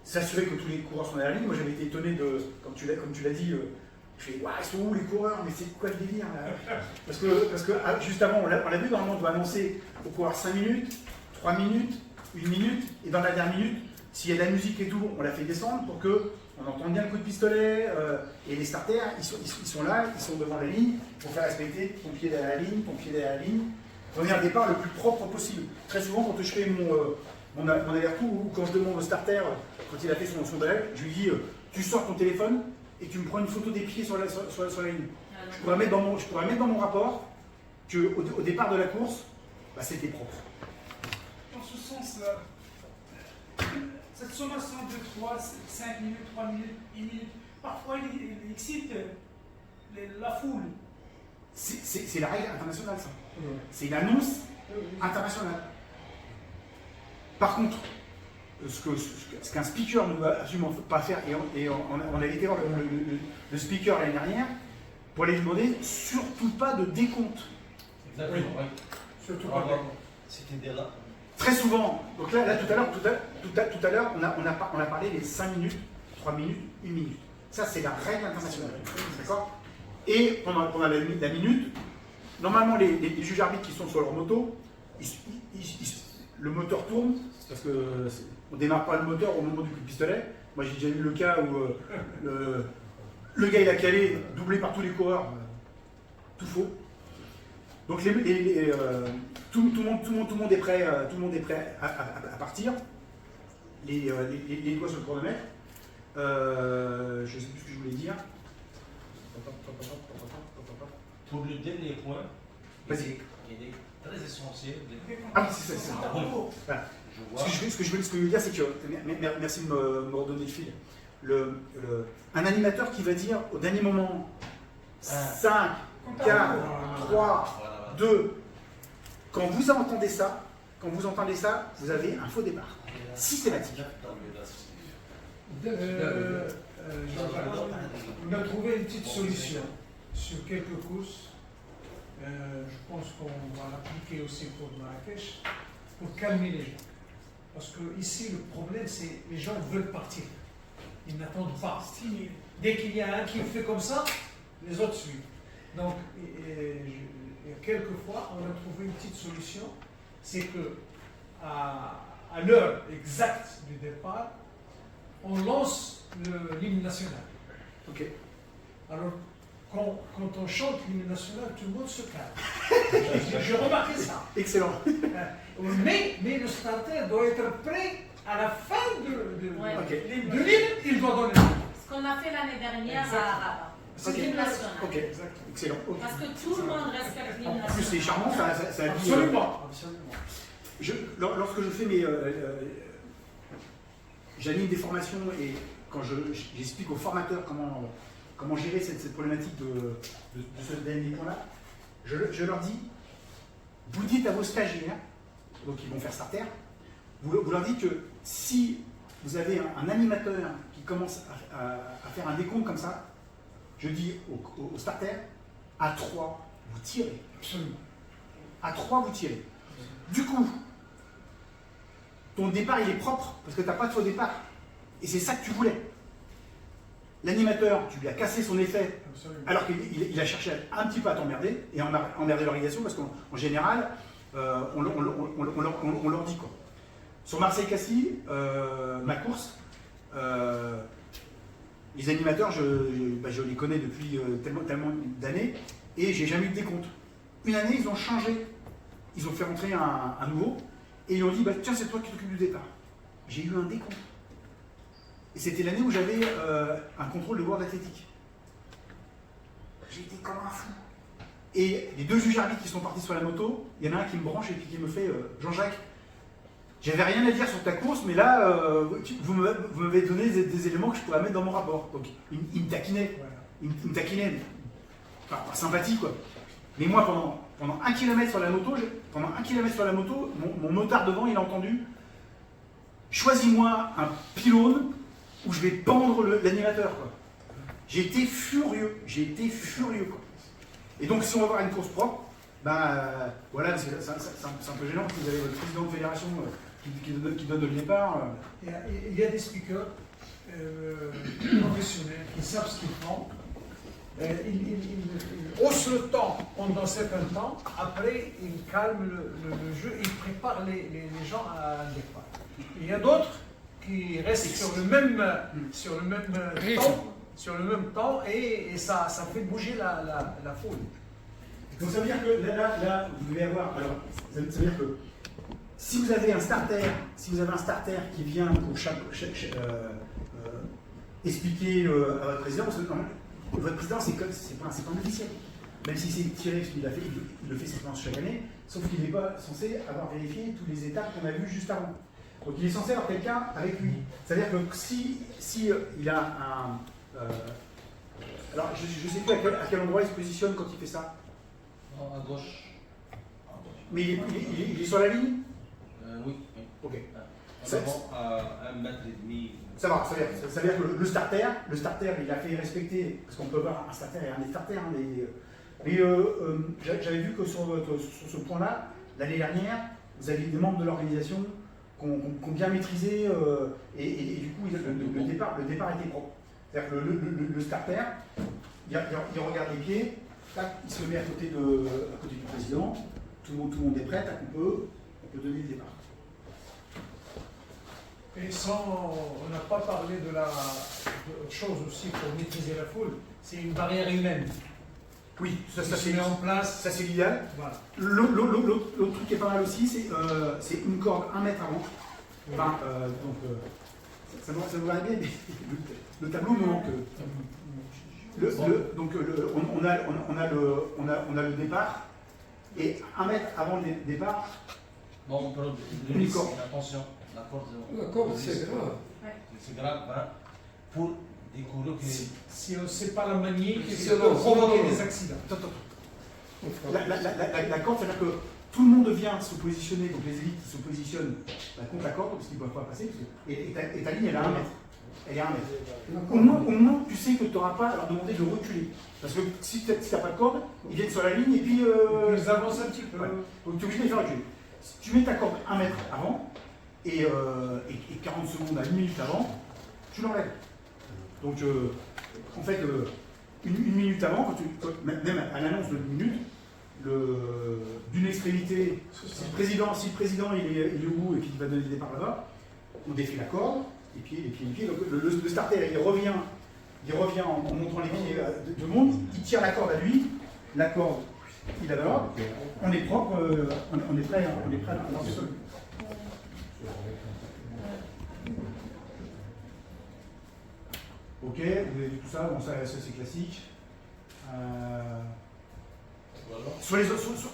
S'assurer que tous les coureurs sont à la ligne. Moi, j'avais été étonné de, comme tu l'as dit, je fais, waouh, ils sont où les coureurs? Mais c'est quoi le délire là? Parce que juste avant, on l'a vu, normalement, on doit annoncer aux coureurs 5 minutes, 3 minutes, 1 minute, et dans la dernière minute, s'il y a de la musique et tout, on la fait descendre pour que on entende bien le coup de pistolet, et les starters, ils sont là, ils sont devant la ligne pour faire respecter ton pied derrière la ligne, donner un départ le plus propre possible. Très souvent, quand je fais mon aller-retour ou quand je demande au starter, quand il a fait son drive, je lui dis tu sors ton téléphone et tu me prends une photo des pieds sur la ligne. Je pourrais mettre dans mon rapport qu'au départ de la course, bah, c'était propre. Dans ce sens-là, cette sommation de 5 minutes, 3 minutes, 1 minute, parfois il excite la foule. C'est la règle internationale, ça. C'est une annonce internationale. Par contre, ce qu'un speaker ne doit absolument pas faire, et on avait été voir le speaker l'année dernière, pour aller lui demander surtout pas de décompte. Exactement, oui. Surtout pas. C'était là. très souvent, donc là tout à l'heure, on a parlé des 5 minutes, 3 minutes, 1 minute. Ça, c'est la règle internationale. D'accord? Et pendant la minute, normalement, les juges arbitres qui sont sur leur moto, le moteur tourne, parce qu'on ne démarre pas le moteur au moment du coup de pistolet. Moi, j'ai déjà eu le cas où le gars, il a calé, doublé par tous les coureurs, tout faux. Donc, tout le monde est prêt, à partir. Les doigts sur le chronomètre. Je ne sais plus ce que je voulais dire. Pour le dernier point, Vas-y. il est très essentiel. Ah oui, c'est ça. Voilà. Ce que je veux dire, c'est que, merci de me redonner le fil, un animateur qui va dire au dernier moment 5, 4, 3, 2, quand vous entendez ça, vous avez un faux départ. Systématique. On a trouvé une petite solution sur quelques courses. Je pense qu'on va l'appliquer aussi pour Marrakech, pour calmer les gens. Parce que ici, le problème, c'est que les gens veulent partir. Ils n'attendent pas. Dès qu'il y a un qui fait comme ça, les autres suivent. Donc, quelquefois, on a trouvé une petite solution. C'est que à l'heure exacte du départ, on lance l'hymne national. Ok. Alors, quand on chante l'hymne national, tout le monde se calme. J'ai remarqué ça. Excellent. Mais le starter doit être prêt à la fin de l'hymne, il doit donner. Ce qu'on a fait l'année dernière à Rabat. C'est l'hymne national. Ok, excellent. Okay. Parce que tout le monde respecte l'hymne national. En plus, c'est charmant, ça Absolument. Lorsque je fais j'anime des formations et quand j'explique aux formateurs comment gérer cette problématique de ce dernier point-là, je leur dis, vous dites à vos stagiaires, donc ils vont faire starter, vous leur dites que si vous avez un animateur qui commence à faire un décompte comme ça, je dis au starter, à 3, vous tirez. Absolument. À 3, vous tirez. Du coup, ton départ, il est propre, parce que tu n'as pas de faux départ. Et c'est ça que tu voulais. L'animateur, tu lui as cassé son effet, alors qu'il a cherché un petit peu à t'emmerder, et à emmerder l'organisation, parce qu'en général, on leur dit quoi. Sur Marseille-Cassis, ma course, les animateurs, je les connais depuis tellement d'années, et j'ai jamais eu de décompte. Une année, ils ont changé. Ils ont fait rentrer un nouveau, et ils ont dit, tiens, c'est toi qui t'occupes du départ. J'ai eu un décompte. Et c'était l'année où j'avais un contrôle de World Athletic. J'ai été comme un fou. Et les deux juges arbitres qui sont partis sur la moto, il y en a un qui me branche et puis qui me fait Jean-Jacques, j'avais rien à dire sur ta course, mais là, vous m'avez donné des éléments que je pourrais mettre dans mon rapport. Donc, il me taquinait. Il me taquinait. Enfin, par sympathie, quoi. Mais moi, pendant 1 km sur la moto, mon motard devant, il a entendu choisis-moi un pylône où je vais pendre l'animateur. J'ai été furieux. Quoi. Et donc, si on va avoir une course propre, voilà, c'est un peu gênant que vous avez votre président de fédération qui donne le départ. Il y a des speakers professionnels qui savent ce qu'ils font. Ils haussent le temps pendant un certain temps, après ils calment le jeu, ils préparent les gens à un départ. Il y a d'autres qui restent sur le même temps et ça fait bouger la foule. Donc ça veut dire que là vous devez avoir. Alors, ça veut dire que si vous avez un starter, qui vient pour expliquer à votre président, parce que votre président c'est pas un officiel. Même si c'est tiré, parce qu'il il le fait cette séquence chaque année, sauf qu'il n'est pas censé avoir vérifié toutes les étapes qu'on a vues juste avant. Donc il est censé avoir quelqu'un avec lui. C'est-à-dire que si il a un... alors je ne sais plus à quel endroit il se positionne quand il fait ça. À gauche. Mais il est sur la ligne? Oui. Ok. À 1,5 m. Ça va, ça veut dire que le starter, il a fait respecter, parce qu'on peut voir un starter et un des starters. Mais j'avais vu que sur ce point-là, l'année dernière, vous avez des membres de l'organisation qui ont bien maîtrisé, et du coup, le départ était propre. C'est-à-dire que le starter, il regarde les pieds, tac, il se met à côté du président, tout le monde est prêt, tac, on peut donner le départ. Et on n'a pas parlé de autre chose aussi pour maîtriser la foule, c'est une barrière humaine. Oui, ça se c'est met en place. Ça c'est l'idéal. Voilà. L'autre truc qui est pas mal aussi, c'est une corde 1 mètre avant. Enfin, ça me va bien, mais le tableau me manque. On a le départ, et 1 mètre avant le départ, Bon, on peut une corde. attention, la corde. La corde, c'est grave. C'est grave, hein, pour des coureurs qui. Si on ne sait pas la manier, Si ça on peut ne- provoquer si on- des accidents. La corde, c'est-à-dire que tout le monde vient se positionner, donc les élites se positionnent contre la corde, parce qu'ils ne peuvent pas passer, et ta ligne, elle est à 1 mètre. Elle est à 1 mètre. Au moins, tu sais que tu n'auras pas à leur demander de reculer. Parce que si tu n'as pas de corde, ils viennent sur la ligne, et puis... Ils avancent un petit peu. Ouais. Donc tu es obligé de les faire reculer. Si tu mets ta corde 1 mètre avant, et 40 secondes à 1 minute avant, tu l'enlèves. Donc, en fait, une minute avant, même à l'annonce de 1 minute, d'une extrémité, si le président il est au bout et qu'il va donner le départ là-bas, on défait la corde, les pieds. Donc le starter, il revient en montrant les pieds de tout le monde, il tire la corde à lui, la corde, il a d'abord, on est propre, on est prêt à lancer sur lui. Ok, vous avez vu tout ça, bon ça c'est classique. Voilà. Sur les autres,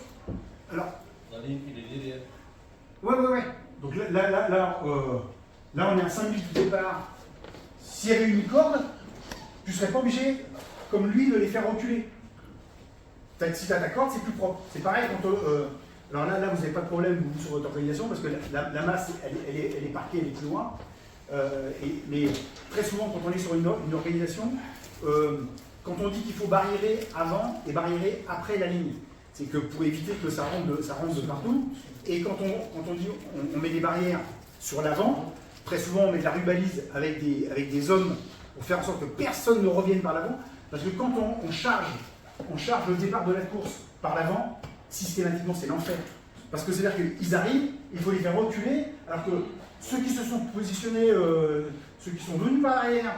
alors. La ligne, il est derrière. Ouais. Donc là, on est à 5 minutes du départ. S'il y avait une corde, tu ne serais pas obligé, comme lui, de les faire reculer. Si tu as ta corde, c'est plus propre. C'est pareil quand. Alors là, vous n'avez pas de problème vous, sur votre organisation parce que la masse, elle est parquée, elle est plus loin. Mais très souvent, quand on est sur une organisation, quand on dit qu'il faut barriérer avant et barriérer après la ligne, c'est que pour éviter que ça rentre de partout. Et quand on dit on met des barrières sur l'avant, très souvent on met de la rubalise avec des hommes pour faire en sorte que personne ne revienne par l'avant. Parce que quand on charge le départ de la course par l'avant, systématiquement c'est l'enfer. Parce que c'est-à-dire qu'ils arrivent, il faut les faire reculer, alors que ceux qui se sont positionnés, ceux qui sont venus par l'arrière,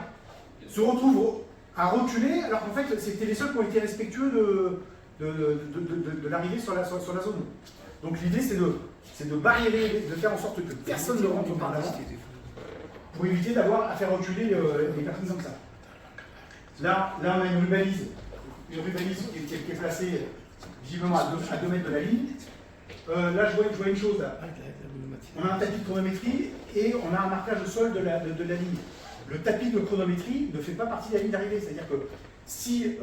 se retrouvent à reculer, alors qu'en fait c'était les seuls qui ont été respectueux de l'arrivée sur la zone. Donc l'idée c'est de barriérer, de faire en sorte que personne ne rentre par l'avant, pour éviter d'avoir à faire reculer les personnes comme ça. Là on a une rubalise qui est placée visiblement à 2 mètres de la ligne. Là je vois une chose, là. On a un tapis de chronométrie et on a un marquage au sol de la ligne. Le tapis de chronométrie ne fait pas partie de la ligne d'arrivée, c'est-à-dire que si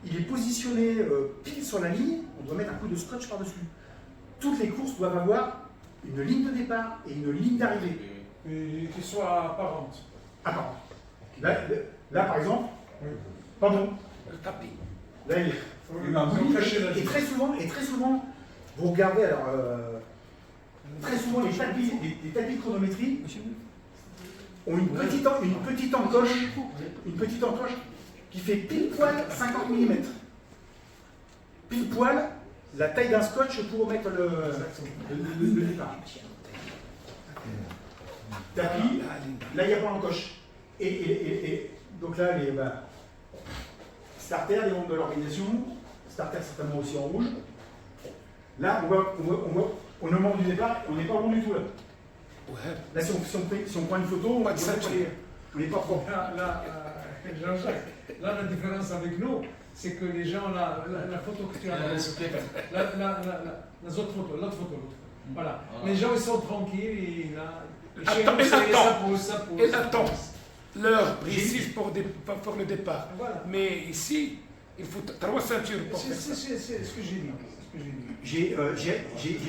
il est positionné pile sur la ligne, on doit mettre un coup de scotch par-dessus. Toutes les courses doivent avoir une ligne de départ et une ligne d'arrivée. Et qui soit apparente. Apparente. Là, par exemple, pardon. Le tapis. Là, il y a un bout. Et très souvent, vous regardez, alors, très souvent, les tapis de chronométrie ont une petite encoche qui fait pile poil 50 mm. Pile poil la taille d'un scotch pour mettre le départ. Tapis, là il n'y a pas d'encoche. Et donc là, les starters, les membres de l'organisation, starters certainement aussi en rouge. Là, on est au moment du départ, on n'est pas bon du tout là. Là, si on prend une photo, on n'est pas propre. Jean-Jacques, là la différence avec nous, c'est que les gens, la photo que tu as, l'autre photo. Voilà. Les gens ils sont tranquilles et là, ils attendent l'heure précise pour le départ. Voilà. Mais ici, il faut 3 ceintures pour faire ça. C'est ce que j'ai dit. J'ai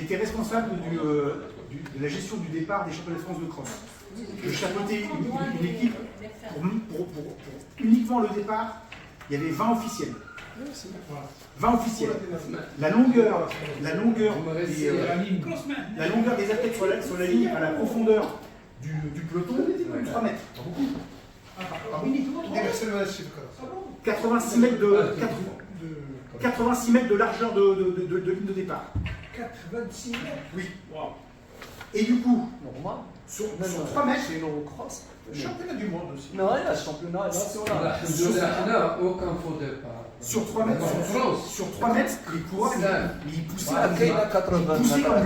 été responsable de la gestion du départ des championnats de France de cross. Je chapeautais une équipe pour uniquement le départ. Il y avait 20 officiels. 20 officiels. La longueur des athlètes sur la ligne à la profondeur du peloton, 3 mètres. 86 mètres de largeur de ligne de départ. 86 mètres. Oui. Et du coup, Normal. sur 3 mètres, C'est une cross. Championnat du monde aussi. Non, il y a le championnat national. Là, aucun faux départ. sur 3 mètres, les coureurs, ils poussaient Ah, ok, il y a 80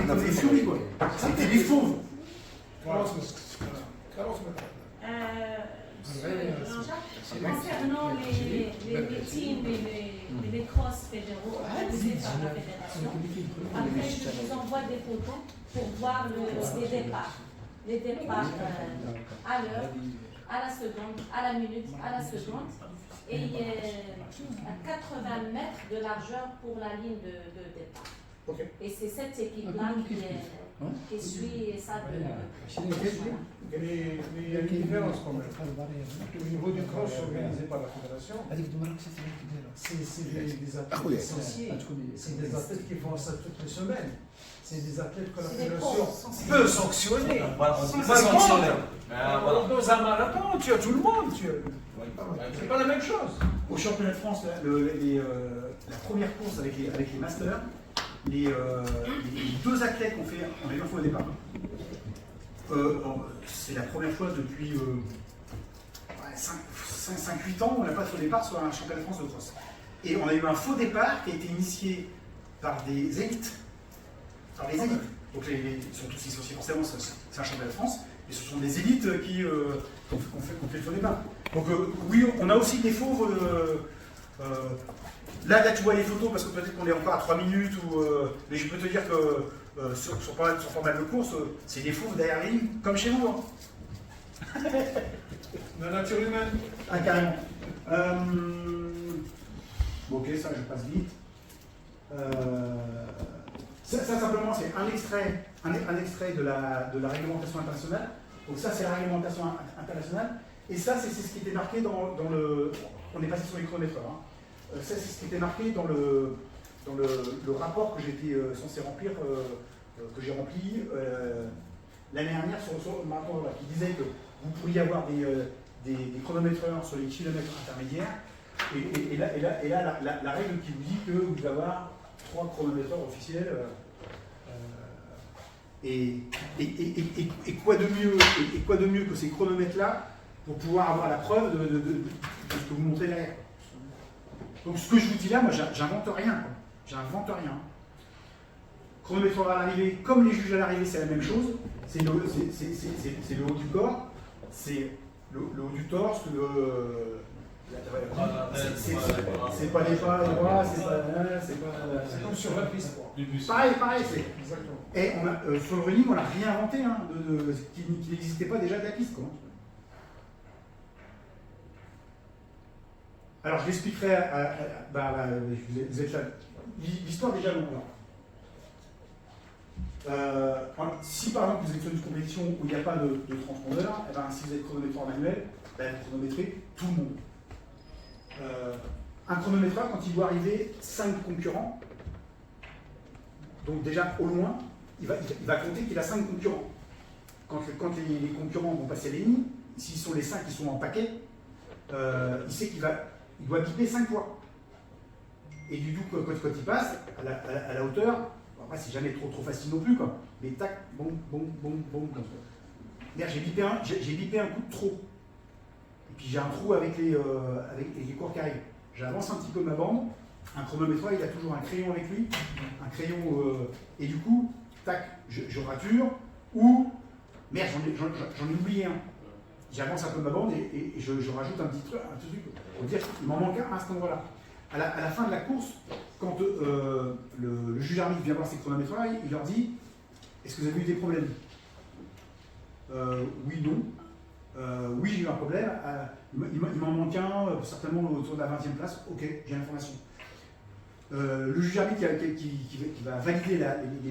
comme des furies, quoi. C'était des fauves. 40 mètres. Jean-Jacques, concernant les teams et les cross fédéraux organisés par la fédération, après je vous envoie des photos pour voir les départs. Les départs à l'heure, à la seconde, à la minute, à la seconde. Et à 80 mètres de largeur pour la ligne de départ. Okay. Et c'est cette équipe-là qui suit ça de Mais il y a une différence quand même. Au niveau du cross organisé par la fédération, c'est des athlètes licenciés. C'est des athlètes qui font ça toutes les semaines. C'est des athlètes que la fédération peut sanctionner. Dans un marathon, tu as tout le monde. C'est pas la même chose. Au championnat de France, la première course avec les masters, les 2 athlètes qu'on fait, on a eu un faux au départ. C'est la première fois depuis 5-8 ans, on n'a pas de faux départ sur un championnat de France de cross. Et on a eu un faux départ qui a été initié par des élites. Donc ils sont tous associés forcément, c'est un championnat de France, et ce sont des élites qui ont fait le faux départ. Donc oui, on a aussi des fauves. Là, tu vois les photos parce que peut-être qu'on est encore à 3 minutes, mais je peux te dire que sur pas mal de courses, c'est des fauves derrière les lignes, comme chez vous. Hein. La nature humaine. Ah, carrément. Bon, ok, ça je passe vite. Ça simplement, c'est un extrait de la réglementation internationale. Donc ça, c'est la réglementation internationale. Et ça, c'est ce qui était marqué dans le... On est passé sur les chronomètres. Hein. Ça, c'est ce qui était marqué dans le rapport que j'étais censé remplir, que j'ai rempli l'année dernière sur le marathon, qui disait que vous pourriez avoir des chronométreurs sur les kilomètres intermédiaires. Et là, la règle qui vous dit que vous devez avoir 3 chronométreurs officiels. Et quoi de mieux que ces chronomètres-là pour pouvoir avoir la preuve de ce que vous montrez derrière. Donc ce que je vous dis là, moi j'invente rien. J'invente rien. Chronométreur à l'arrivée, comme les juges à l'arrivée, c'est la même chose. C'est le haut du corps, c'est le haut du torse, c'est pas les pas droits, c'est comme sur la piste. Pareil. Et sur le running, on n'a rien inventé qui n'existait pas déjà de la piste. Quoi. Alors je l'expliquerai vous êtes là. L'histoire déjà longue. Si par exemple vous êtes sur une compétition où il n'y a pas de transpondeur, si vous êtes chronométreur manuel, vous chronométrez tout le monde. Un chronométreur, quand il doit arriver 5 concurrents, donc déjà au loin, il va compter qu'il a 5 concurrents. Quand les concurrents vont passer les lignes, s'ils sont les 5 qui sont en paquet, il sait qu'il doit biper 5 fois. Et du coup, quand il passe, à la hauteur, après c'est jamais trop facile non plus, quoi. Mais tac, bon, comme ça. J'ai bipé un coup de trop. Et puis j'ai un trou avec les cours qui arrivent. J'avance un petit peu ma bande, un chronométreur, il a toujours un crayon avec lui, et du coup, tac, je rature, ou, merde, j'en ai oublié un. J'avance un peu ma bande et je rajoute un petit truc pour dire qu'il m'en manque un à cet endroit-là. À la fin de la course, quand le juge arbitre vient voir ses chronométreurs, il leur dit « Est-ce que vous avez eu des problèmes ?» Oui, non. Oui, j'ai eu un problème. Il m'en manque un, certainement autour de la 20e place. Ok, j'ai l'information. Le juge arbitre qui va valider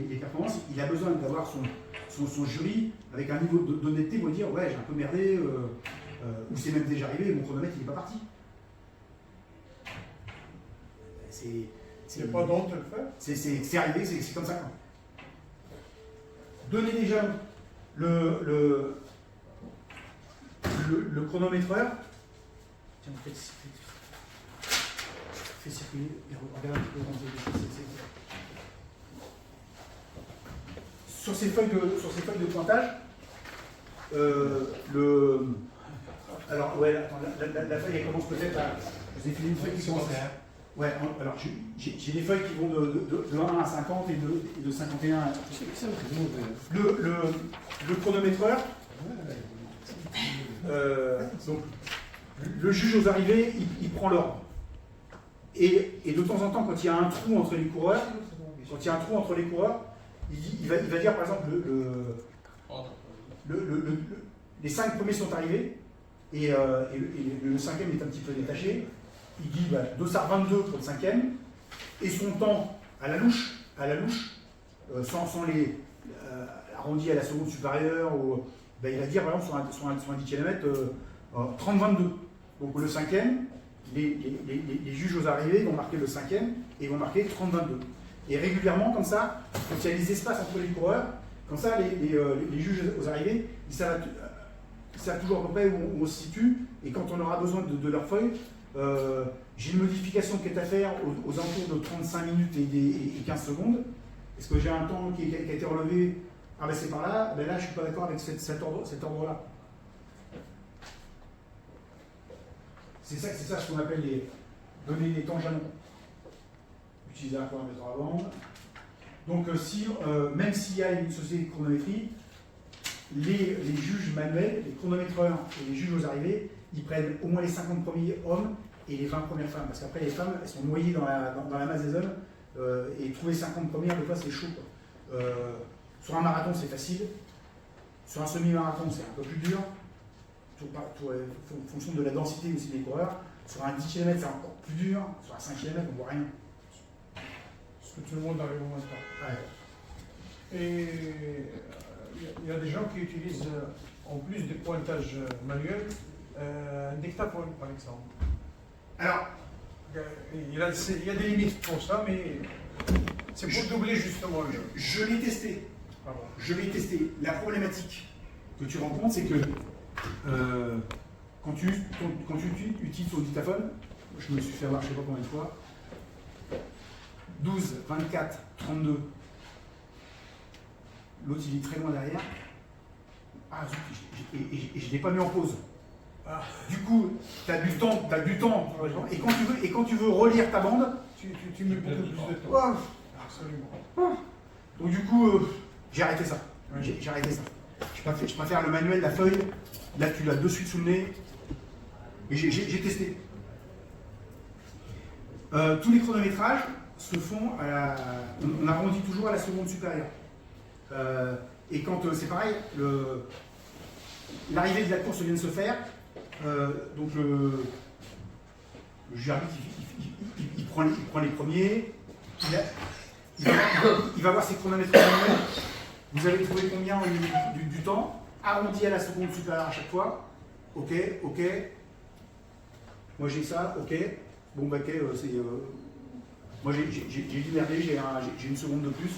les performances, il a besoin d'avoir son jury avec un niveau d'honnêteté pour dire ouais, j'ai un peu merdé, ou c'est même déjà arrivé, mon chronomètre il n'est pas parti. C'est pas donc de le faire. C'est arrivé, c'est comme ça. Quoi. Donnez déjà le chronométreur. Tiens, fais circuler et regarde un petit peu sur ces feuilles de pointage. Alors, ouais, attends, la feuille elle commence peut-être à. Je vous ai filé une feuille qui commence à. Ouais, alors j'ai des feuilles qui vont de 1 à 50 et de 51 à. Le chronométreur. Donc, le juge aux arrivées, il prend l'ordre. Et de temps en temps, quand il y a un trou entre les coureurs, il va dire par exemple les 5 premiers sont arrivés et le 5e est un petit peu détaché. Il dit dossard 22 pour le 5e et son temps à la louche, sans les arrondis à la seconde supérieure, il va dire par exemple sur un 10 km 30-22. Donc le 5e, les juges aux arrivées vont marquer le 5e et vont marquer 30-22. Et régulièrement, comme ça, quand il y a des espaces entre les coureurs, comme ça, les juges aux arrivées, ils savent toujours à peu près où on se situe. Et quand on aura besoin de leur feuille, j'ai une modification qui est à faire aux alentours de 35 minutes et 15 secondes. Est-ce que j'ai un temps qui a été relevé? Ah ben c'est par là, ben là je ne suis pas d'accord avec cet ordre-là. C'est ça ce qu'on appelle donner des temps jalons. Utiliser un chronomètre avant. Donc même s'il y a une société de chronométrie, les juges manuels, les chronométreurs et les juges aux arrivées, ils prennent au moins les 50 premiers hommes et les 20 premières femmes. Parce qu'après les femmes, elles sont noyées dans la masse des hommes et trouver 50 premières, des fois c'est chaud. Sur un marathon c'est facile, sur un semi-marathon c'est un peu plus dur, en fonction de la densité aussi des coureurs. Sur un 10 km c'est encore plus dur, sur un 5 km on ne voit rien. Parce que tout le monde arrive au même temps. Ouais. Et il y a des gens qui utilisent, en plus des pointages manuels, un dictaphone par exemple. Alors, il y a des limites pour ça, mais c'est pour doubler justement le jeu. Je l'ai testé. Pardon. Je l'ai testé. La problématique que tu rencontres, c'est que quand tu utilises ton dictaphone, je me suis fait avoir je ne sais pas combien de fois, 12, 24, 32, l'autre il est très loin derrière. Ah zut, et je ne l'ai pas mis en pause. Ah. Du coup, tu as du temps, et quand tu veux relire ta bande, tu mets beaucoup plus de temps. Oh. Absolument. Donc du coup, j'ai arrêté ça. J'ai arrêté ça. Je préfère le manuel, la feuille. Là, tu l'as de suite sous le nez. Et j'ai testé. Tous les chronométrages se font on arrondit toujours à la seconde supérieure. Et quand c'est pareil, l'arrivée de la course vient de se faire. Donc le juge arbitre, il prend les premiers. Il va voir ses chronomètres manuels. Vous avez trouvé combien au niveau du temps? Arrondi à la seconde supérieure à chaque fois. Ok. Moi j'ai ça, ok. Bon bah ok, moi j'ai dû merder, j'ai une seconde de plus.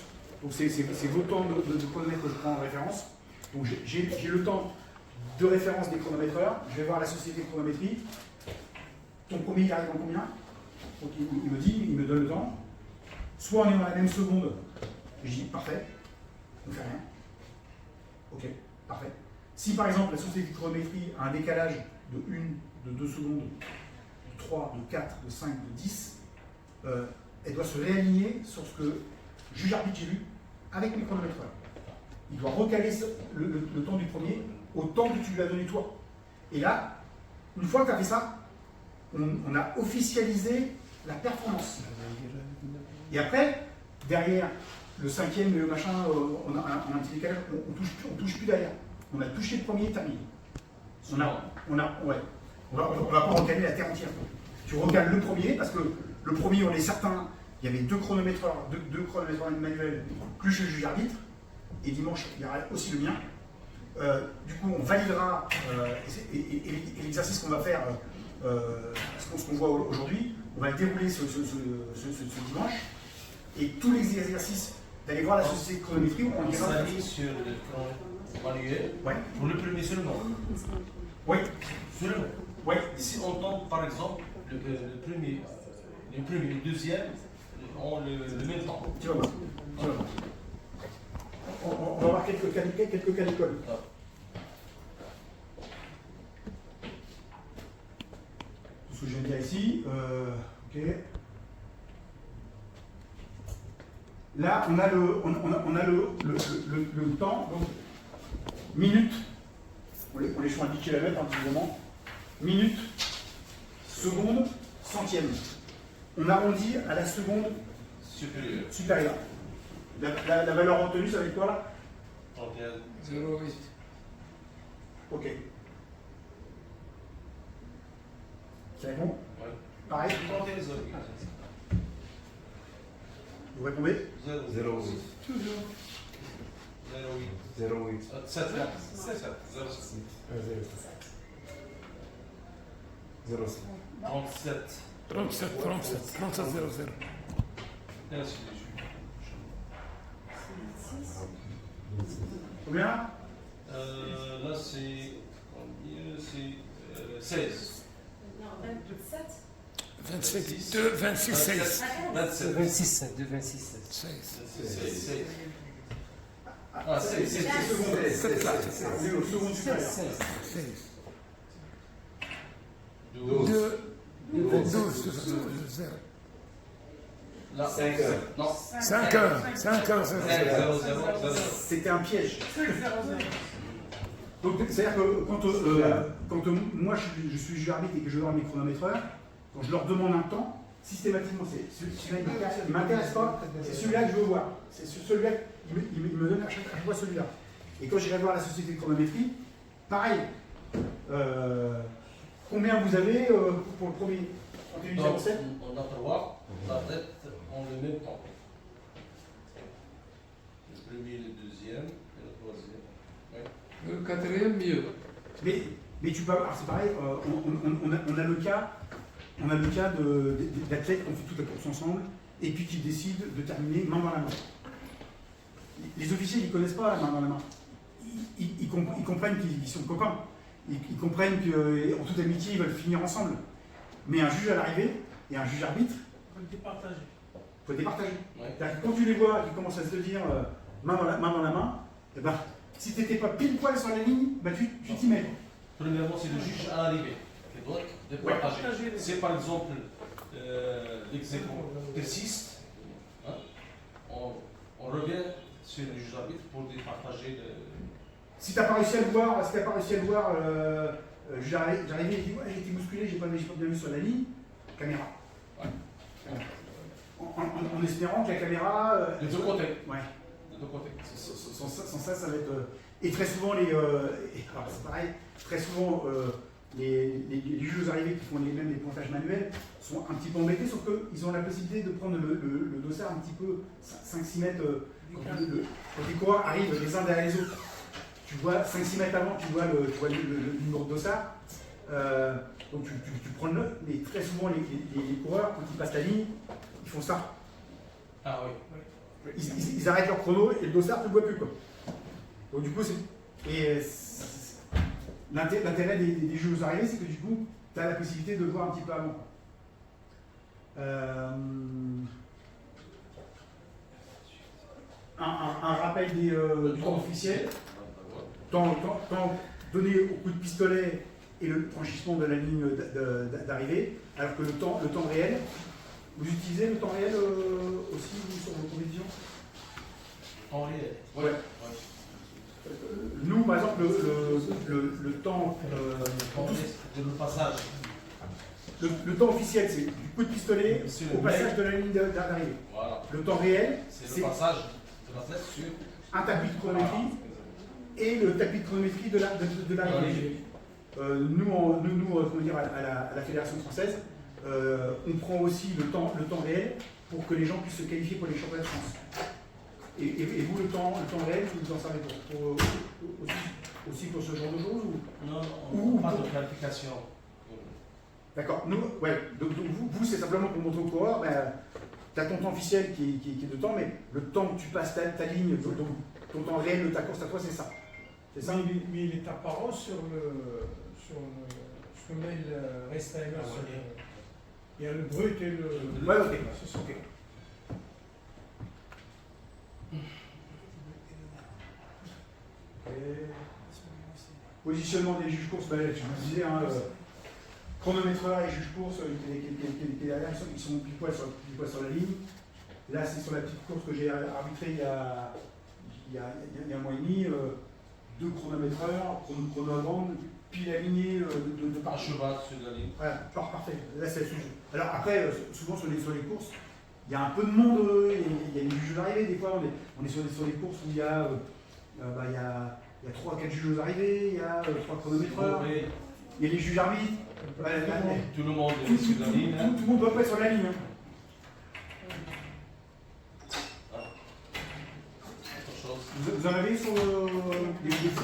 Donc c'est vos temps de chronomètre que je prends en référence. Donc j'ai le temps de référence des chronométreurs. Je vais voir la société de chronométrie. Ton premier il arrive en combien? Donc il me dit, il me donne le temps. Soit on est dans la même seconde, je dis parfait, on ne fait rien. Ok, parfait. Si par exemple la société de chronométrie a un décalage de 1, de 2 secondes, de 3, de 4, de 5, de 10, elle doit se réaligner sur ce que juge arbitre j'ai lu avec mes chronométreurs. Il doit recaler le temps du premier au temps que tu lui as donné toi. Et là, une fois que tu as fait ça, on a officialisé la performance. Et après, derrière le 5e et le machin, on a un petit décalage, on touche plus derrière. On a touché le premier et terminé. On va pas recaler la terre entière. Tu recales le premier parce que le premier, on est certain, il y avait deux chronométreurs manuels plus le juge arbitre. Et dimanche, il y aura aussi le mien. Du coup, on validera, et l'exercice qu'on va faire, parce ce qu'on voit aujourd'hui, on va le dérouler ce dimanche. Et tous les exercices d'aller voir la société de chronométrie, on On ira. s'aligne sur le plan manuel Ouais. pour le premier seulement. Oui. Seulement. Oui. Si on tombe par exemple le premier et le deuxième ont le même temps. Tu vas voir. Tu vas voir. On va voir quelques cas d'école. Ah. Tout ce que je viens de dire ici. Ok. Là, on a le temps, donc minutes, on les choisit en 10 km, évidemment, minutes, secondes, centièmes. On arrondit à la seconde supérieure. La valeur retenue, ça va être quoi là? 31. 0,8. Ok. Qui répond? Ouais. Pareil? 31. Vous répondez? 0. 0,8. Toujours. 0,8. 0,8. 7. 0,7. 37. 37 00. Et ainsi de suite. Combien? Là, c'est. Combien? C'est 16. Non, 27. 27, 2, 26, 16. 27. 26, 2, 26. 16. 16. Ah, c'est seconde. C'est le second supérieur. 16. 12. 2, 12, 0. Là, 5 heures. Non. 5 heures, 5 heures, 0. 0, 0, 0. C'était un piège. Donc, c'est-à-dire que quand moi je suis juge arbitre et que je leur mes chronométreurs, quand je leur demande un temps, systématiquement, c'est celui-là il ne m'intéresse pas, c'est celui-là que je veux voir. C'est celui-là, il me donne à chaque fois celui-là. Et quand j'irai voir la société de chronométrie, pareil. Combien vous avez pour le premier? 31,07. On a 3, la tête ont le même temps. Le premier, le deuxième et le troisième. Ouais. Le quatrième, mieux. Mais tu peux avoir, c'est pareil, on a le cas d'athlètes qui ont fait toute la course ensemble et puis qui décident de terminer main dans la main. Les officiers, ils ne connaissent pas la main dans la main. Ils comprennent qu'ils sont copains. Ils comprennent qu'en toute amitié, ils veulent finir ensemble. Mais un juge à l'arrivée et un juge arbitre, Il faut départager. il faut départager. Ouais. C'est-à-dire que quand tu les vois qui commencent à se dire main dans la main, eh ben, si tu n'étais pas pile poil sur la ligne, ben, tu t'y mets. Premièrement, c'est le juge à l'arrivée qui doit départager. Si par exemple l'exécution persiste, hein, on revient sur le juge arbitre pour départager le. Si tu n'as pas réussi à le voir, j'arrivais et dis ouais, j'ai été bousculé, j'ai pas bien vu sur la ligne, caméra. Ouais. En espérant que la caméra. De deux côtés. Ouais. De deux côtés. Sans ça, ça va être. Et très souvent, alors c'est pareil, très souvent, les juges arrivés qui font les pointages manuels sont un petit peu embêtés, sauf qu'ils ont la possibilité de prendre le dossard un petit peu 5-6 mètres quand les coureurs arrivent les uns derrière les autres. Tu vois 5-6 mètres avant, tu vois le numéro de dossard. Donc tu prends le note, mais très souvent les coureurs, quand ils passent la ligne, ils font ça. Ah oui. Ils arrêtent leur chrono et le dossard, tu ne le vois plus, quoi. Donc du coup, l'intérêt des jeux aux arrivées, c'est que du coup, tu as la possibilité de le voir un petit peu avant. Un rappel du temps officiel. Temps donné au coup de pistolet et le franchissement de la ligne d'arrivée, alors que le temps réel, vous utilisez le temps réel aussi vous, sur vos compétitions? En réel. Ouais. Nous, par exemple, le temps de passage. Le temps officiel, c'est du coup de pistolet au passage de la ligne d'arrivée. Voilà. Le temps réel, c'est le passage de la tête sur un tapis de chronométrie et le tapis de chronométrie de l'arrivée. Nous, comment dire, à la Fédération française, on prend aussi le temps réel pour que les gens puissent se qualifier pour les championnats de France. Et vous, le temps réel, vous en savez aussi pour ce genre de choses Non, pas de qualification. D'accord. Nous, ouais. Donc vous, c'est simplement pour montrer au coureur, ben, tu as ton temps officiel qui est de temps, mais le temps que tu passes ta ligne, donc ton temps réel de ta course à toi, c'est ça. C'est ça. Mais il est apparent sur ce que met le race timer. Il y a le brut et le. Ouais, ok. C'est ça. Ok. Positionnement des juges courses, ben, je vous disais, hein, chronométreur et juge course qui est derrière, ils sont pile poil sur la ligne. Là, c'est sur la petite course que j'ai arbitrée il y a un mois et demi, 2 chronométreurs, chrono à bande, pile alignée de Par cheval sur la ligne. Voilà, parfait. Là, c'est sujet. Alors après, souvent sur les courses, il y a un peu de monde, il y a des juges d'arrivée, des fois on est sur des courses où il y a 3 4 juges arrivés, il y a 3 chronométreurs, il y a les juges arbitres. Tout le monde est sur la ligne. Tout le monde doit pas être sur la ligne. Hein. Autre chose. Vous en avez sur On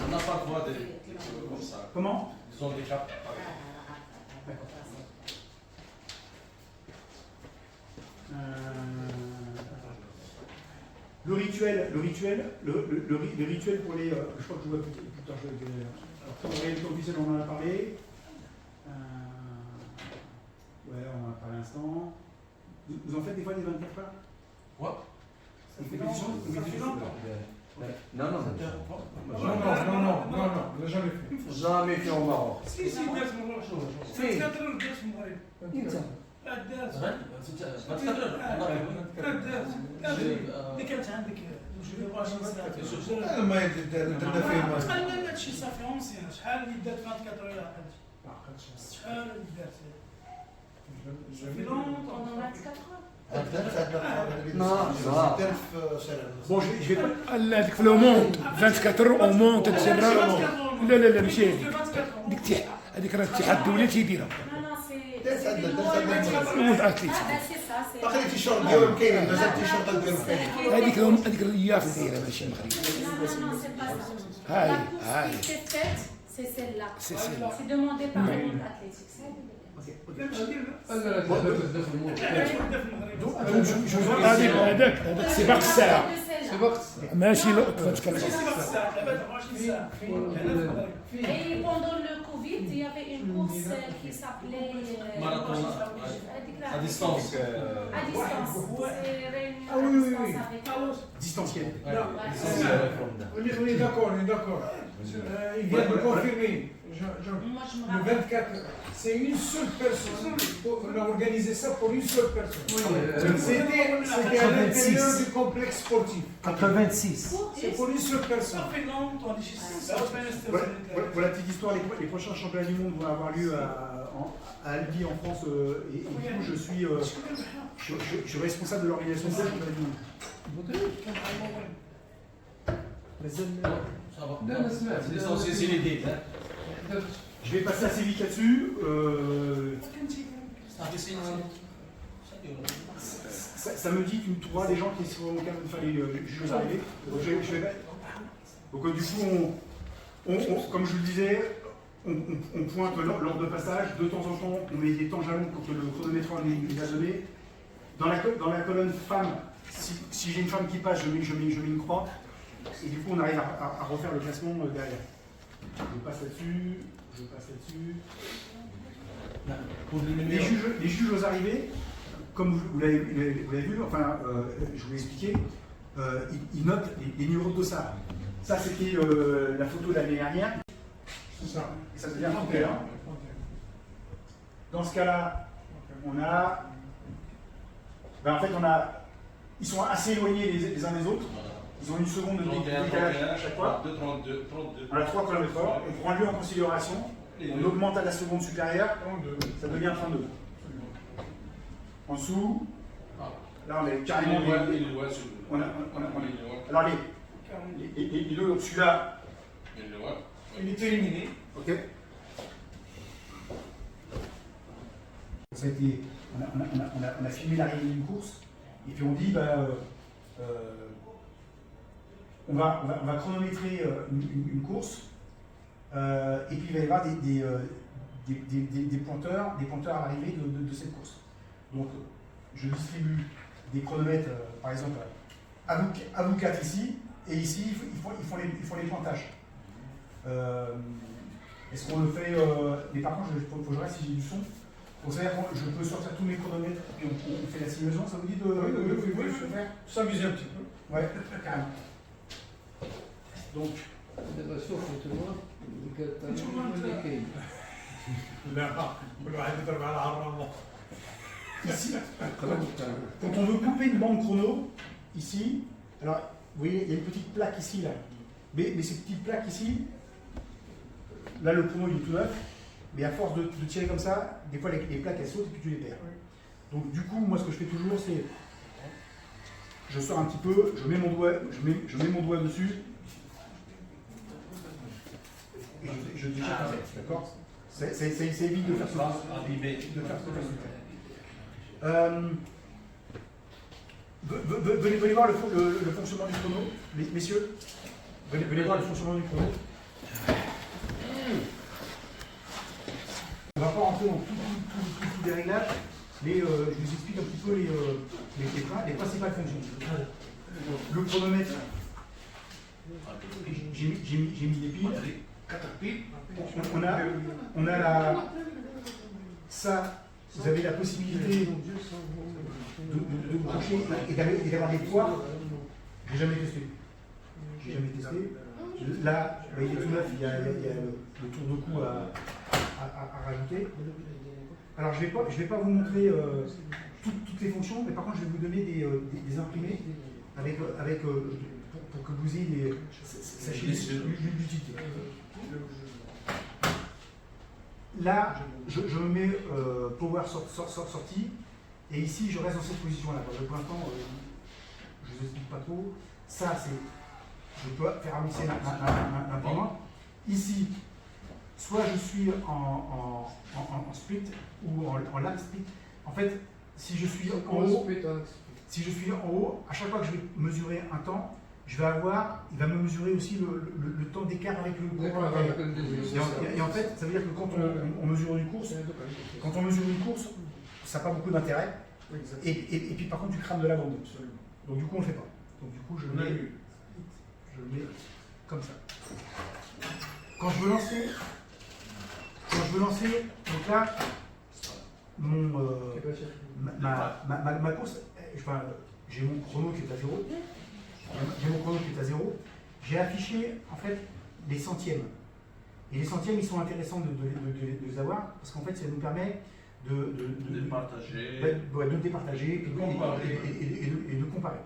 n'a pas le droit de comme ça. Comment? Ils ont des capes. Le rituel pour les. Je crois que je vois plus tard. Pour les réalités officielles, on en a parlé. Ouais, on en a parlé à l'instant. Vous en faites des fois des 24 heures? Quoi? Ça fait longtemps. Non, non, Non, on l'a jamais fait. jamais fait au Maroc. Si, درت مرة شو 24 درت المغرب انت درت ما تكرر. اللي كانت عندك ما يدير فيه تقلل هادشي صافي اونسيان شحال اللي دات 24 يا عقلت شحال اللي دات صافي لونطون Pendant 24 heures. Bon, je vais pas. لا ديك في لومونت 24 او مونت تسرى لا لا لا ماشي هذيك هذيك راه الاتحاد الدولي تيديرها Non, non, c'est. الموند اتليت Ah, bah, c'est ça, c'est. باقي التيشيرت ديالهم كاينين مازال التيشيرت ديالهم كاينين هذيك الياف دايره ماشي مغربي Non, non, non, c'est pas ça. هاي La course هاي qui était faite, c'est celle-là. C'est celle-là. C'est demandé par le monde athlétique. انا لا تبدا في الموت Donc, je vous en هذاك سباق الساعه سبقت ماشي لا تفكر Et pendant le Covid, il y avait une course qui s'appelait Marathon. À distance. À distance. C'est réunion Ah à oui, oui, distance oui. avec. distanciel. On est d'accord, on est d'accord. Il vient de confirmer. Moi, je me Le rappelle. 24, c'est une seule personne. On a organisé ça pour une seule personne. C'était à l'intérieur du complexe sportif. 86. C'est pour une seule personne. صافي لونطون هادشي Pour la petite histoire, les prochains championnats du monde vont avoir lieu à Albi en France et du coup je suis responsable de l'organisation des championnats du monde. Ça va. لا انا سمعت L'essentiel, c'est les dates. Hein. Je vais passer assez vite là-dessus. Ça fait signe. Ça me dit que tu trouveras des gens qui seront capables de faire les jeux arrivés. Donc, donc du coup, comme je vous le disais, on pointe l'ordre de passage. De temps en temps, on met des temps jalons pour que le chronométreur les a donnés. Dans la colonne femme, si j'ai une femme qui passe, je mets une croix. Et du coup, on arrive à refaire le classement derrière. Je passe là-dessus. Les juges aux arrivées, comme vous l'avez vu, enfin, je vous l'ai expliqué, ils notent les numéros de dossard. Ça, c'était la photo de l'année dernière. C'est ça. Et ça devient 31. Dans ce cas-là, on a. Ben, en fait, ils sont assez éloignés les uns des autres. Ils ont une seconde de décalage à chaque fois. 32, 32. On a 3 km/h. On prend lui en considération. On augmente à la seconde supérieure. Ça devient 32. En dessous, là on est carrément. Alors les deux, celui-là. Il est éliminé. Ok. Ça a été, on a filmé l'arrivée d'une course et puis on dit on va chronométrer une course et puis il va y avoir des pointeurs à l'arrivée de cette course. Donc, je distribue des chronomètres, par exemple, à vous 4 ici, et ici, ils font les pointages. Est-ce qu'on le fait mais par contre, il faut que je regarde si j'ai du son. Donc, c'est-à-dire que je peux sortir tous mes chronomètres et on fait la simulation. Ça vous dit de Oui, je faire s'amuser un petit peu. Ouais, carrément. Donc, ici, quand on veut couper une bande chrono, ici, alors vous voyez, il y a une petite plaque ici, là. Mais ces petites plaques ici, là le chrono il est tout neuf, mais à force de tirer comme ça, des fois les plaques elles sautent et puis tu les perds. Donc du coup, moi ce que je fais toujours, c'est je sors un petit peu, je mets mon doigt dessus, et je déchire comme ça, d'accord? Ça évite de faire ça. Venez voir le fonctionnement du chrono, messieurs. Venez voir le fonctionnement du chrono. On ne va pas rentrer dans tous les réglages, mais je vous explique un petit peu les principales fonctions. Le chronomètre, j'ai mis des piles. 4 piles. On a ça, vous avez la possibilité de brancher et d'avoir des poids. J'ai jamais testé. Là, il est tout neuf, il y a le tour de cou à rajouter. Alors, je vais pas vous montrer toutes les fonctions, mais par contre, je vais vous donner des imprimés pour que vous ayez sachiez l'utilité. Là, je me mets power sortie, et ici, je reste dans cette position-là. Pour l'instant, je ne vous explique pas trop. Ça, c'est. Je peux faire avancer l'imprimante. Ici, soit je suis en split ou en lag split. En fait, si je suis en haut, à chaque fois que je vais mesurer un temps, il va me mesurer aussi le temps d'écart avec le courant. Et en fait, ça veut dire que quand on mesure une course, ça n'a pas beaucoup d'intérêt. Et puis par contre, tu crames de la bande. Donc du coup, on ne le fait pas. Donc du coup, je le mets comme ça. Quand je veux lancer, donc là, ma course, j'ai mon chrono qui est à 0. J'ai affiché en fait les centièmes. Et les centièmes, ils sont intéressants de les avoir parce qu'en fait, ça nous permet de départager et de comparer.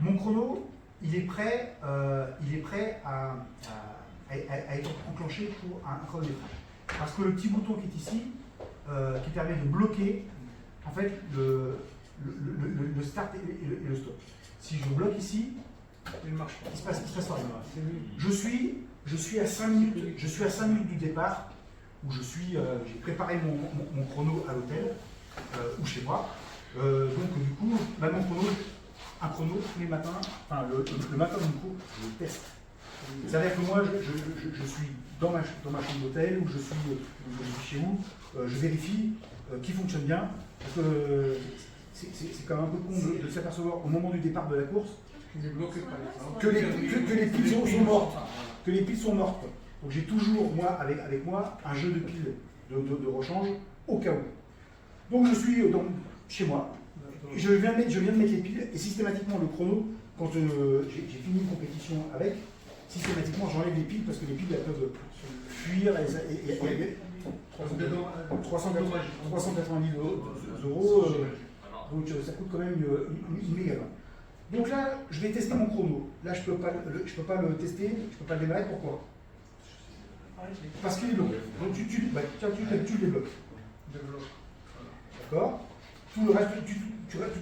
Mon chrono, il est prêt à être enclenché pour un chronométrage. Parce que le petit bouton qui est ici, qui permet de bloquer en fait le start et le stop. Si je bloque ici, il se passe rien. Je suis à 5 minutes du départ, où j'ai préparé mon chrono à l'hôtel ou chez moi. Donc du coup, maintenant un chrono tous les matins, le matin du coup, je le teste. C'est-à-dire que moi, je suis dans ma chambre d'hôtel, ou je suis chez vous, je vérifie qui fonctionne bien, parce que c'est quand même un peu con de s'apercevoir au moment du départ de la course que les piles sont mortes. Donc j'ai toujours, moi, avec moi, un jeu de piles de rechange au cas où. Donc je suis chez moi, je viens de mettre les piles, et systématiquement le chrono, quand j'ai fini une compétition avec, systématiquement j'enlève les piles parce que les piles elles peuvent fuir et 390 €, donc ça coûte quand même une méga. Donc là, je vais tester mon chrono. Là, je peux pas le tester, je peux pas le démarrer. Pourquoi? Parce qu'il est bloqué. Donc tu le débloques. D'accord? Tout le reste, tu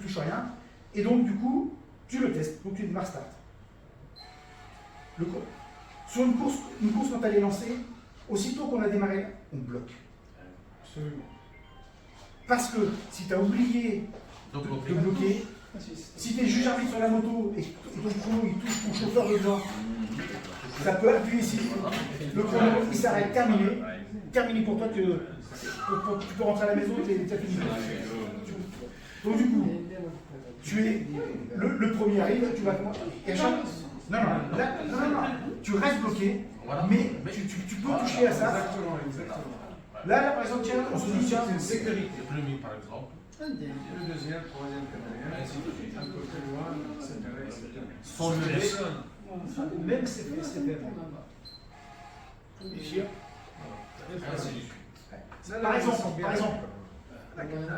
touches à rien. Et donc du coup, tu le testes. Donc tu démarres start. Sur une course quand elle est lancée, aussitôt qu'on a démarré, on bloque. Absolument. Parce que si tu as oublié de bloquer, Si tu es juge arbitre sur la moto et ton chrono il touche ton chauffeur devant, ça peut appuyer ici. Le chrono il s'arrête, terminé. Terminé pour toi, tu peux rentrer à la maison et tu as fini. Donc du coup, tu es le premier arrive, tu vas commencer. Non, tu restes bloqué, mais tu peux toucher à ça. Là, par exemple, tiens, on se dit, tiens, une sécurité. Le premier, par exemple. Le deuxième, troisième, quatrième, un peu plus loin, etc. Sans lever. Même c'est fait. Par exemple,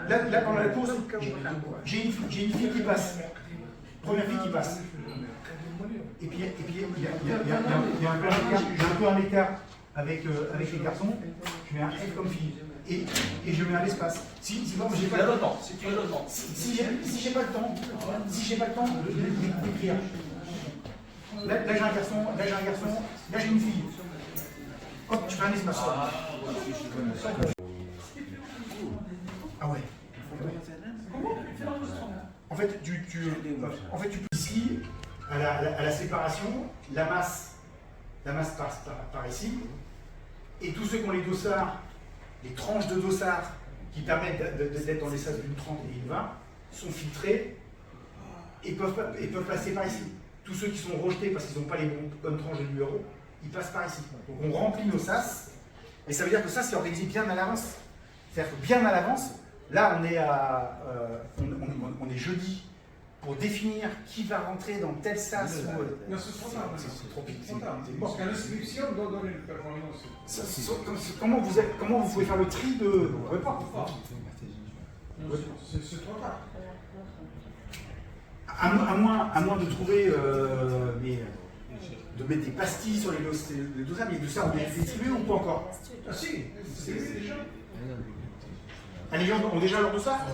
là pendant la course, j'ai une fille qui passe. Première fille qui passe. Et puis il y a un peu un écart avec les garçons. Je mets un F comme fille. Et je mets un espace. Si j'ai pas le temps, si j'ai pas le temps d'écrire. Là j'ai un garçon, là j'ai une fille. Hop, je fais un espace. Ah ouais. En fait, tu peux ici, à la séparation, la masse passe par ici, et tous ceux qui ont les dossards, les tranches de dossards qui permettent d'être dans l'espace d'une 30 et une 20, sont filtrés et peuvent passer par ici. Tous ceux qui sont rejetés parce qu'ils n'ont pas les bonnes tranches de numéro, ils passent par ici. Donc on remplit nos sas, et ça veut dire que ça c'est organisé bien à l'avance. C'est-à-dire que bien à l'avance, là on est jeudi pour définir qui va rentrer dans tel sas. Non, c'est trop tard. C'est trop vite. Parce qu'à l'inscription, on doit donner une performance. Comment vous pouvez faire le tri de. Vous pouvez pas. C'est trop tard. À moins de trouver de mettre des pastilles sur les dossards, mais les dossards ont été distribués ou pas encore? Ah si, c'est déjà. Les gens ont déjà leur dossard?